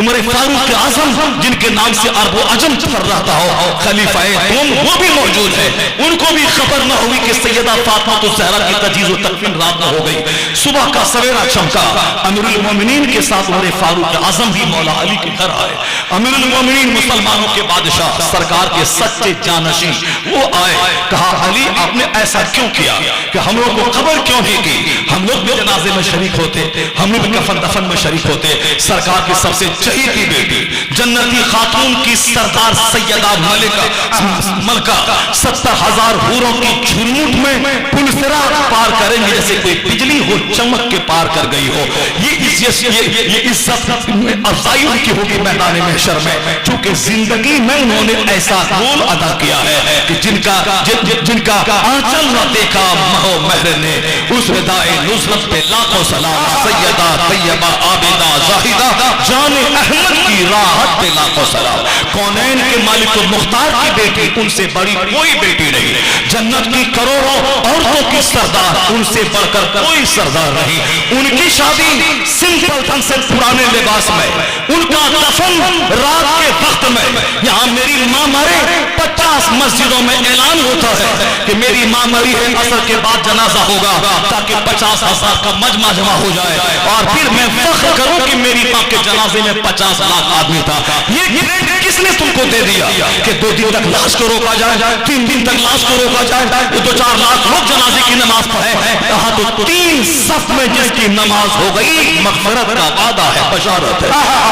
عمر فاروق اعظم جن کے نام سے عرب و عجم پھر رہتا ہو، خلیفہ دوم وہ بھی موجود ہے، ان کو بھی خبر نہ ہوئی کہ سیدہ فاطمہ الزہرا کی تجہیز و تکفین رات میں ہو گئی۔ صبح کا سویرا چمکا، امیر المومنین کے ساتھ عمر فاروق اعظم بھی مولا علی کے گھر آئے۔ امیر المومنین مسلمانوں کے بادشاہ سرکار کے سچے جانشین وہ آئے، کہا علی آپ نے ایسا کیوں کیا کہ ہم لوگ کو خبر کیوں نہیں کی؟ ہم لوگ بھی جنازے میں شریک ہوتے، ہم لوگ بھی کفن دفن میں شریک ہوتے۔ سرکار کی سب سے چہیتی بیٹی جنتی خاتون کی سردار سیدہ ملکہ 70,000 حوروں کی جھرمٹ میں پلسرا پار کریں گے جیسے کوئی بجلی ہو چمک کے پار کر گئی ہو۔ یہ عزت افزائی ان کی ہوگی میدان محشر میں، چونکہ زندگی میں انہوں نے ایسا رول ادا کیا ہے کہ جن کا آنچل نہ دیکھا مہو مہر نے، اس ردائے نصرت پہ لاکھوں سلام۔ سیدہ طیبہ عابدہ زاہدہ جان احمد کی راحت پہ لاکھوں سلام۔ کونین کے مالک و مختار کی بیٹی، ان سے بڑی کوئی بیٹی نہیں۔ جنت کی کروڑوں عورتوں کی سردار، ان سے بڑھ کر کوئی سردار نہیں۔ ان کی شادی سمپل ڈھنگ سے پرانے لباس میں، ان کا دفن رات کے وقت میں۔ یہاں میری ماں مرے 50 مسجدوں میں اعلان ہوتا ہے کہ میری ماں مری ہے، عصر کے بعد جنازہ ہوگا تاکہ 50,000 کا مجمع جمع ہو جائے اور پھر میں فخر کروں کہ میری ماں کے جنازے میں 50 لاکھ آدمی تھا۔ یہ کس نے تم کو دے دیا کہ 2 دن تک لاش کو روکا جائے، 3 دن تک لاش کو روکا جائے، 2-4 لاکھ لوگ جنازے کی نماز پڑھے؟ کہا تو 3 صف میں جس کی نماز ہو گئی مغفرت کا وعدہ ہے، بشارت ہے۔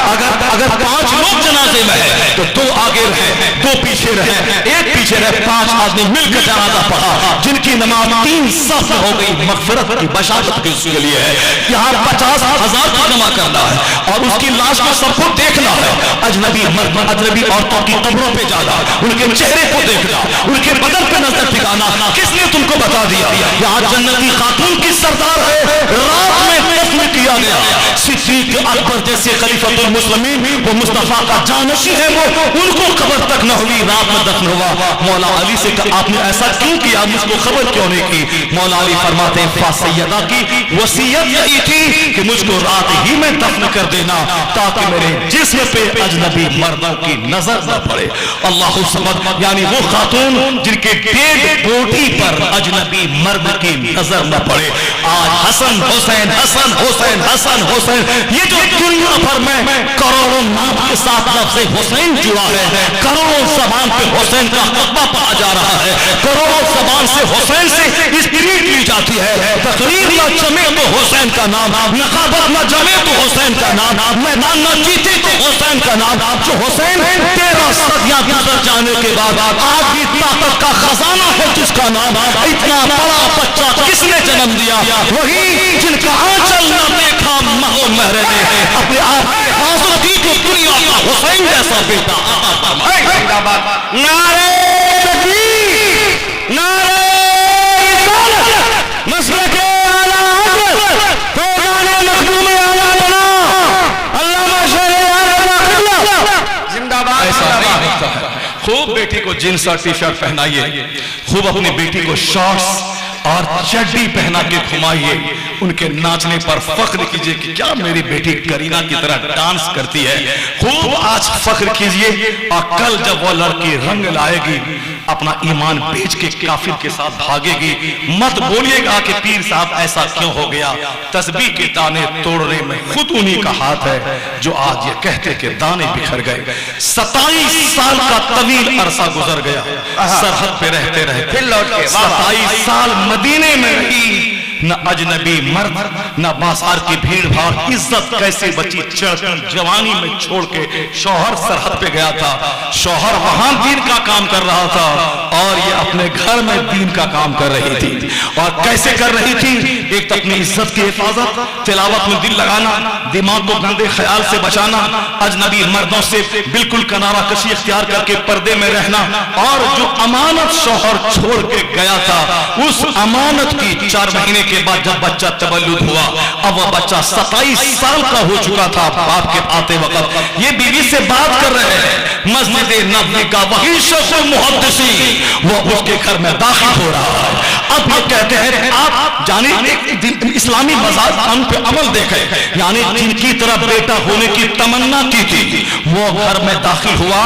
اگر 5 لوگ جنازے میں ہے تو 2 آگے رہے، 2 پیچھے رہے، 1 پیچھے رہے، 5 آدمی مل کر جنازہ پڑھا، جن کی نماز 3 صف میں ہو گئی، مغفرت کی بشارت اس کے لیے ہے۔ یہاں 50,000 کا جمع کرنا ہے اور اس کی لاش کو سب کو دیکھنا ہے، اجنبی مرد اجنبی عورتوں کی قبروں پہ جانا، ان کے چہرے کو دیکھنا، ان کے بدن پہ نظر ٹھکانا۔ کس نے تم کو بتا دیا؟ یہاں جنتی خاتون کی سردار ہے، رات میں دفن کیا گیا۔ صدیق اکبر جیسے خلیفۃ المسلمین، وہ مصطفیٰ کا جانشین ہے، وہ ان کو خبر تک نہ ہوئی، رات میں دفن ہوا۔ مولا علی سے کہا آپ نے ایسا کیوں کیا، مجھ کو خبر کیوں نہیں کی؟ مولا علی فرماتے ہیں فاسیدہ کی وصیت یہی تھی کہ مجھ کو رات ہی میں دفن کر دینا تاکہ میرے جسم پہ اجنبی مردوں کی نظر نہ پڑے۔ اللہ سبحانہ، یعنی وہ خاتون جن کے ڈیڈ بوڈی پر اجنبی مرد کی نظر نہ پڑے۔ آج حسن حسین حسن حسین حسن حسین، یہ جو دنیا بھر میں کروڑوں نام کے ساتھ لفظ حسین جڑا ہے، کروڑوں زبان پہ حسین کا خطبہ پڑھا جا رہا ہے، کروڑوں زبان سے حسین سے اسپریٹ لی جاتی ہے۔ تقریر نہ جمے تو حسین کا نام، نقابت نہ جمے تو حسین کا نام، میدان نہ جیتے تو حسین کا نام۔ جو حسین 13 صدیاں گزر جانے کے بعد آج بھی طاقت کا خزانہ ہے جس کا نام، اتنا بڑا بچہ کس نے جنم دیا؟ وہی جن کا آنچل نہ دیکھا مہو مہر نے، اپنے آپ حاضر کی کو دنیا کا حسین جیسا بیٹا عطا فرمایا۔ نعرہ تکبیر، نعرہ رسالت، مسلک اعلیٰ حضرت فیضان مخدوم اعلیٰ جناب علامہ شیخ قبلہ زندہ باد۔ ایسا نہیں ہوتا ہے۔ خوب بیٹی کو جینس اور ٹی شرٹ پہنائیے، خوب اپنی بیٹی کو شارٹس اور چڈی پہنا کے گھمائیے، ان کے ناچنے پر فخر کیجئے کہ کیا میری بیٹی کرینہ کی طرح ڈانس کرتی ہے۔ خوب آج فخر کیجئے اور کل جب وہ لڑکی رنگ لائے گی اپنا ایمان بیچ کے کافر کے ساتھ بھاگے گی، مت بولیے گا کہ پیر صاحب ایسا کیوں ہو گیا۔ تسبیح کے دانے توڑنے میں خود انہی کا ہاتھ ہے جو آج یہ کہتے کہ دانے بکھر گئے۔ 27 سال کا طویل عرصہ گزر گیا سرحد پہ رہتے رہتے، 27 سال مدینے میں رہی، نہ اجنبی مرد نہ بازار کی بھیڑ بھاڑ، عزت کیسے بچی چڑھتی جوانی میں چھوڑ کے شوہر سرحد پہ گیا تھا، شوہر وہاں دین کا کام کر رہا تھا اور یہ اپنے گھر میں دین کا کام کر رہی تھی۔ اور کیسے کر رہی تھی؟ ایک تو اپنی عزت کی حفاظت، تلاوت میں دل لگانا، دماغ کو گندے خیال سے بچانا، اجنبی مردوں سے بالکل کنارہ کشی اختیار کر کے پردے میں رہنا، اور جو امانت شوہر چھوڑ کے گیا تھا اس امانت کی 4 مہینے کے بعد جب بچہ تولد ہوا، اب وہ بچہ 27 سال کا ہو چکا تھا باپ کے آتے وقت، یہ بیوی سے بات کر رہے ہیں، مسجد نبوی کا وہی شخص محدثین وہ اس کے گھر میں داخل ہو رہا ہے۔ اب یہ کہتے ہیں آپ جانے اسلامی مذاہب پہ عمل دیکھیں، یعنی جن کی طرح بیٹا ہونے کی تمنا کی تھی وہ گھر میں داخل ہوا،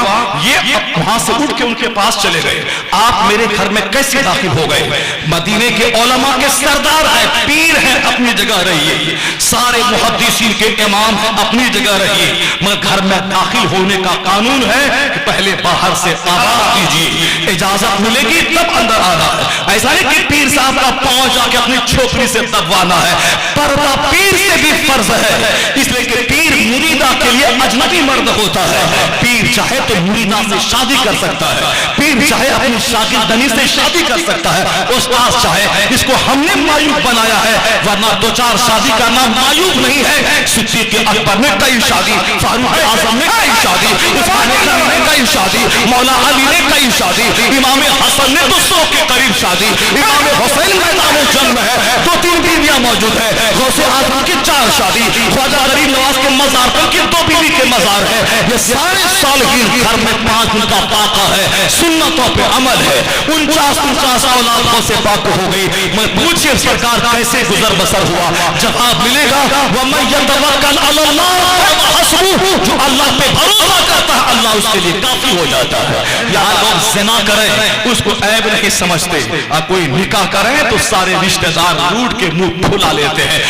یہ وہاں سے اٹھ کے ان کے پاس چلے گئے، آپ میرے گھر میں کیسے داخل ہو گئے؟ مدینے کے علماء کے سردار ہیں، پیر ہیں، اپنی جگہ رہیے، سارے محدثین کے امام ہیں، اپنی جگہ رہیے، مگر گھر میں داخل ہونے کا قانون ہے کہ پہلے باہر سے آواز کیجیے، اجازت ملے گی تب اندر آنا ہے۔ ایسا نہیں کہ پیر صاحب کا پاؤں جا کے اپنی چھوکری سے دبوانا ہے، پردہ پیر سے بھی فرض ہے، اس لیے کہ پیر مریدہ کے لیے اجنبی مرد ہوتا ہے، پیر چاہے تو مریدہ سے شادی کر سکتا ہے، پیر چاہے اپنی شاگردنی سے شادی کر سکتا ہے، استاد چاہے، اس کو ہم نے معیوب بنایا ہے، ورنہ دو چار شادی کرنا معیوب نہیں ہے۔ صدیق اکبر نے کئی شادی، فاروق اعظم نے کئی شادی، عثمان غنی نے کئی شادی، مولا علی نے کئی شادی، امام حسن نے تو 100 کے قریب شادی، امام حسین میدان جنگ میں ہے، 2-3 بیویاں موجود ہیں، غوث اعظم کی 4 شادی، خواجہ غریب نواز کے مزار پر کی 2 بیوی کے مزار ہے، یہ سارے صالحین گھر میں 5 ان کا پاکہ ہے، سنتوں پہ عمل ہے، 49 اولادوں سے پاک ہو گئی۔ میں پوچھئے سرکار کیسے گزر بسر ہوا؟ جواب ملے گا وَمَن يَتَوَكَّلْ عَلَى اللَّهِ فَهُوَ حَسْبُهُ، جو اللہ پہ بھروسہ کرتا ہے اللہ اس کے لیے کافی ہو جاتا ہے۔ یہاں لوگ زنا کریں اس کو عیب نہیں سمجھتے، اور کوئی نکاح کریں تو سارے رشتہ دار روٹ کے منہ پھلا لیتے ہیں۔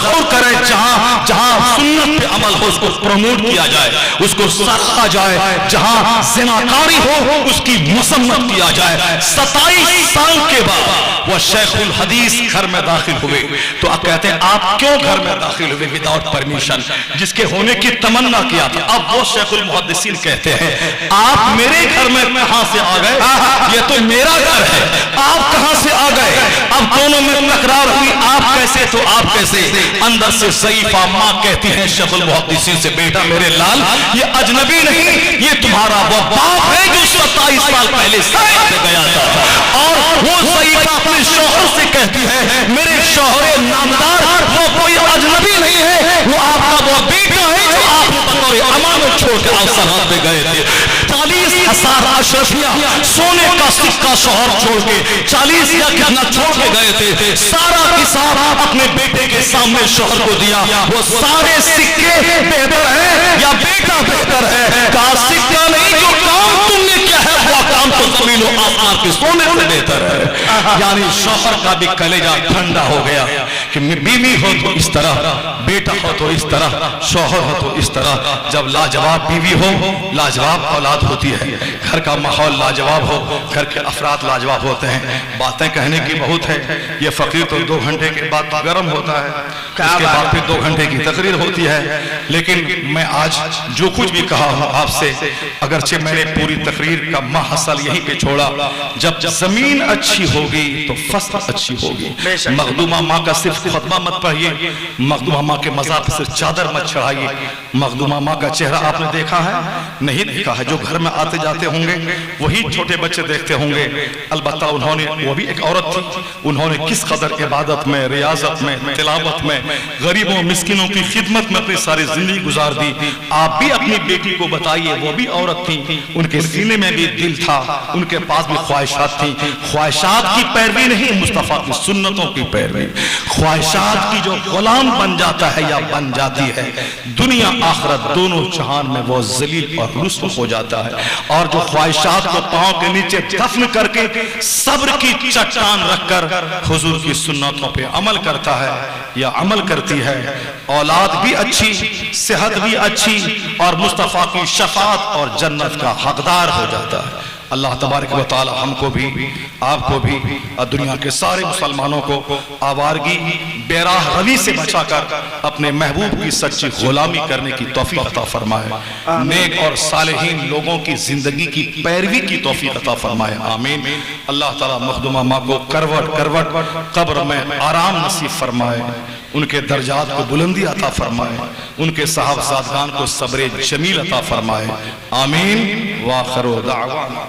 غور کریں جہاں سنت پہ عمل ہو اس کو پروموٹ کیا جائے، اس کو سراہا جائے، جہاں زناکاری ہو اس کی مذمت کیا جائے۔ 27 سال کے بعد وہ شیخ الحدیث گھر میں داخل ہوئے، تو آپ کہتے ہیں آپ کیوں گھر میں داخل ہوئے وداؤٹ پرمیشن؟ جس کے ہونے کی تمنا کیا تھا۔ اب وہ شیخ المحدثین کہتے ہیں آپ میرے گھر میں کہاں سے آ گئے؟ یہ تو میرا گھر ہے، آپ کہاں سے آ گئے؟ اب دونوں میں تکرار ہوئی، آپ کیسے تو آپ کیسے؟ اندر سے ضعیفہ ماں کہتی ہے شیخ المحدثین سے بیٹا میرے لال یہ اجنبی نہیں، یہ تمہارا وہ باپ ہے جو 27 سال پہلے سائن سے گیا تھا۔ اور وہ ضعیفہ اپنے شوہر سے کہتی ہے میرے شوہر نامدار وہ کوئی اجنبی نہیں ہے، وہ آپ کا وہ بیٹا ہے جو آپ بطور امانت چھوڑ کے آپ سرحد پہ گئے تھے۔ 40,000 اشرفیہ سونے کا سکہ شوہر چھوڑ کے 40 یا کتنا چھوڑ کے گئے تھے، سارا حساب اپنے بیٹے کے سامنے شوہر کو دیا۔ وہ سارے سکے بہتر ہے یا بیٹا بہتر ہے؟ کہا سکہ نہیں، جو کام تم نے کیا ہے وہ کام تو زمین و آسمان کے سونے سے بہتر ہے۔ یعنی شوہر کا بھی کلیجہ ٹھنڈا ہو گیا کہ بیوی ہو تو اس طرح، بیٹا ہو تو اس طرح، شوہر ہو تو اس طرح۔ جب لاجواب بیوی ہو لاجواب اولاد ہوتی ہے، گھر کا ماحول لاجواب ہو، گھر کے افراد لاجواب ہوتے ہیں۔ باتیں کہنے کی بہت ہے، یہ فقیر تو 2 گھنٹے کے بعد گرم ہوتا ہے، اس کے بعد پھر 2 گھنٹے کی تقریر ہوتی ہے، لیکن میں آج جو کچھ بھی کہا ہوں آپ سے، اگرچہ میں نے پوری تقریر کا محصل یہیں پہ چھوڑا، جب زمین اچھی ہوگی تو فصل اچھی ہوگی۔ مخدومہ ماں کا صرف خطبہ مت پڑھیے، مخدومہ ماں کے مزار پر صرف چادر مت چڑھائیے۔ مخدومہ ماں کا چہرہ آپ نے دیکھا ہے؟ نہیں دیکھا ہے۔ جو گھر میں آتے جاتے ہوں گے وہی چھوٹے بچے دیکھتے ہوں گے، البتہ انہوں نے، وہ بھی ایک عورت تھی، انہوں نے کس قدر عبادت میں، ریاضت میں، تلاوت میں، غریبوں مسکینوں کی خدمت میں اپنی ساری زندگی گزار دی۔ آپ بھی اپنی بیٹی کو بتائیے، وہ بھی عورت تھی، ان کے سینے میں بھی دل تھا، ان کے پاس بھی خواہشات تھیں۔ خواہشات کی پیروی نہیں، مصطفیٰ کی سنتوں کی پیروی۔ خواہشات کی جو غلام بن جاتا ہے یا بن جاتی ہے، دنیا آخرت دونوں جہان میں وہ ذلیل اور رسوا ہو جاتا ہے۔ اور جو خواہشات کو پاؤں کے نیچے دفن کر کے صبر کی چٹان رکھ کر حضور کی سنتوں پہ عمل کرتا ہے یا عمل کرتی ہے، اولاد بھی اچھی، صحت بھی اچھی، اور مصطفیٰ کی شفاعت اور جنت کا حقدار ہو جاتا ہے۔ اللہ تبارک و تعالی ہم کو بھی، آپ کو بھی، اور دنیا کے سارے مسلمانوں کو آوارگی، بیراہ روی سے بچا کر اپنے محبوب کی سچی غلامی کرنے کی توفیق عطا فرمائے۔ نیک اور صالحین لوگوں کی زندگی کی پیروی کی توفیق عطا فرمائے، آمین۔ اللہ تعالی مخدومہ ماں کو کروٹ کروٹ قبر میں آرام نصیب فرمائے، ان کے درجات کو بلندی عطا فرمائے، ان کے صحابہ زادگان کو صبر جمیل عطا فرمائے، آمین۔ وآخر دعوانا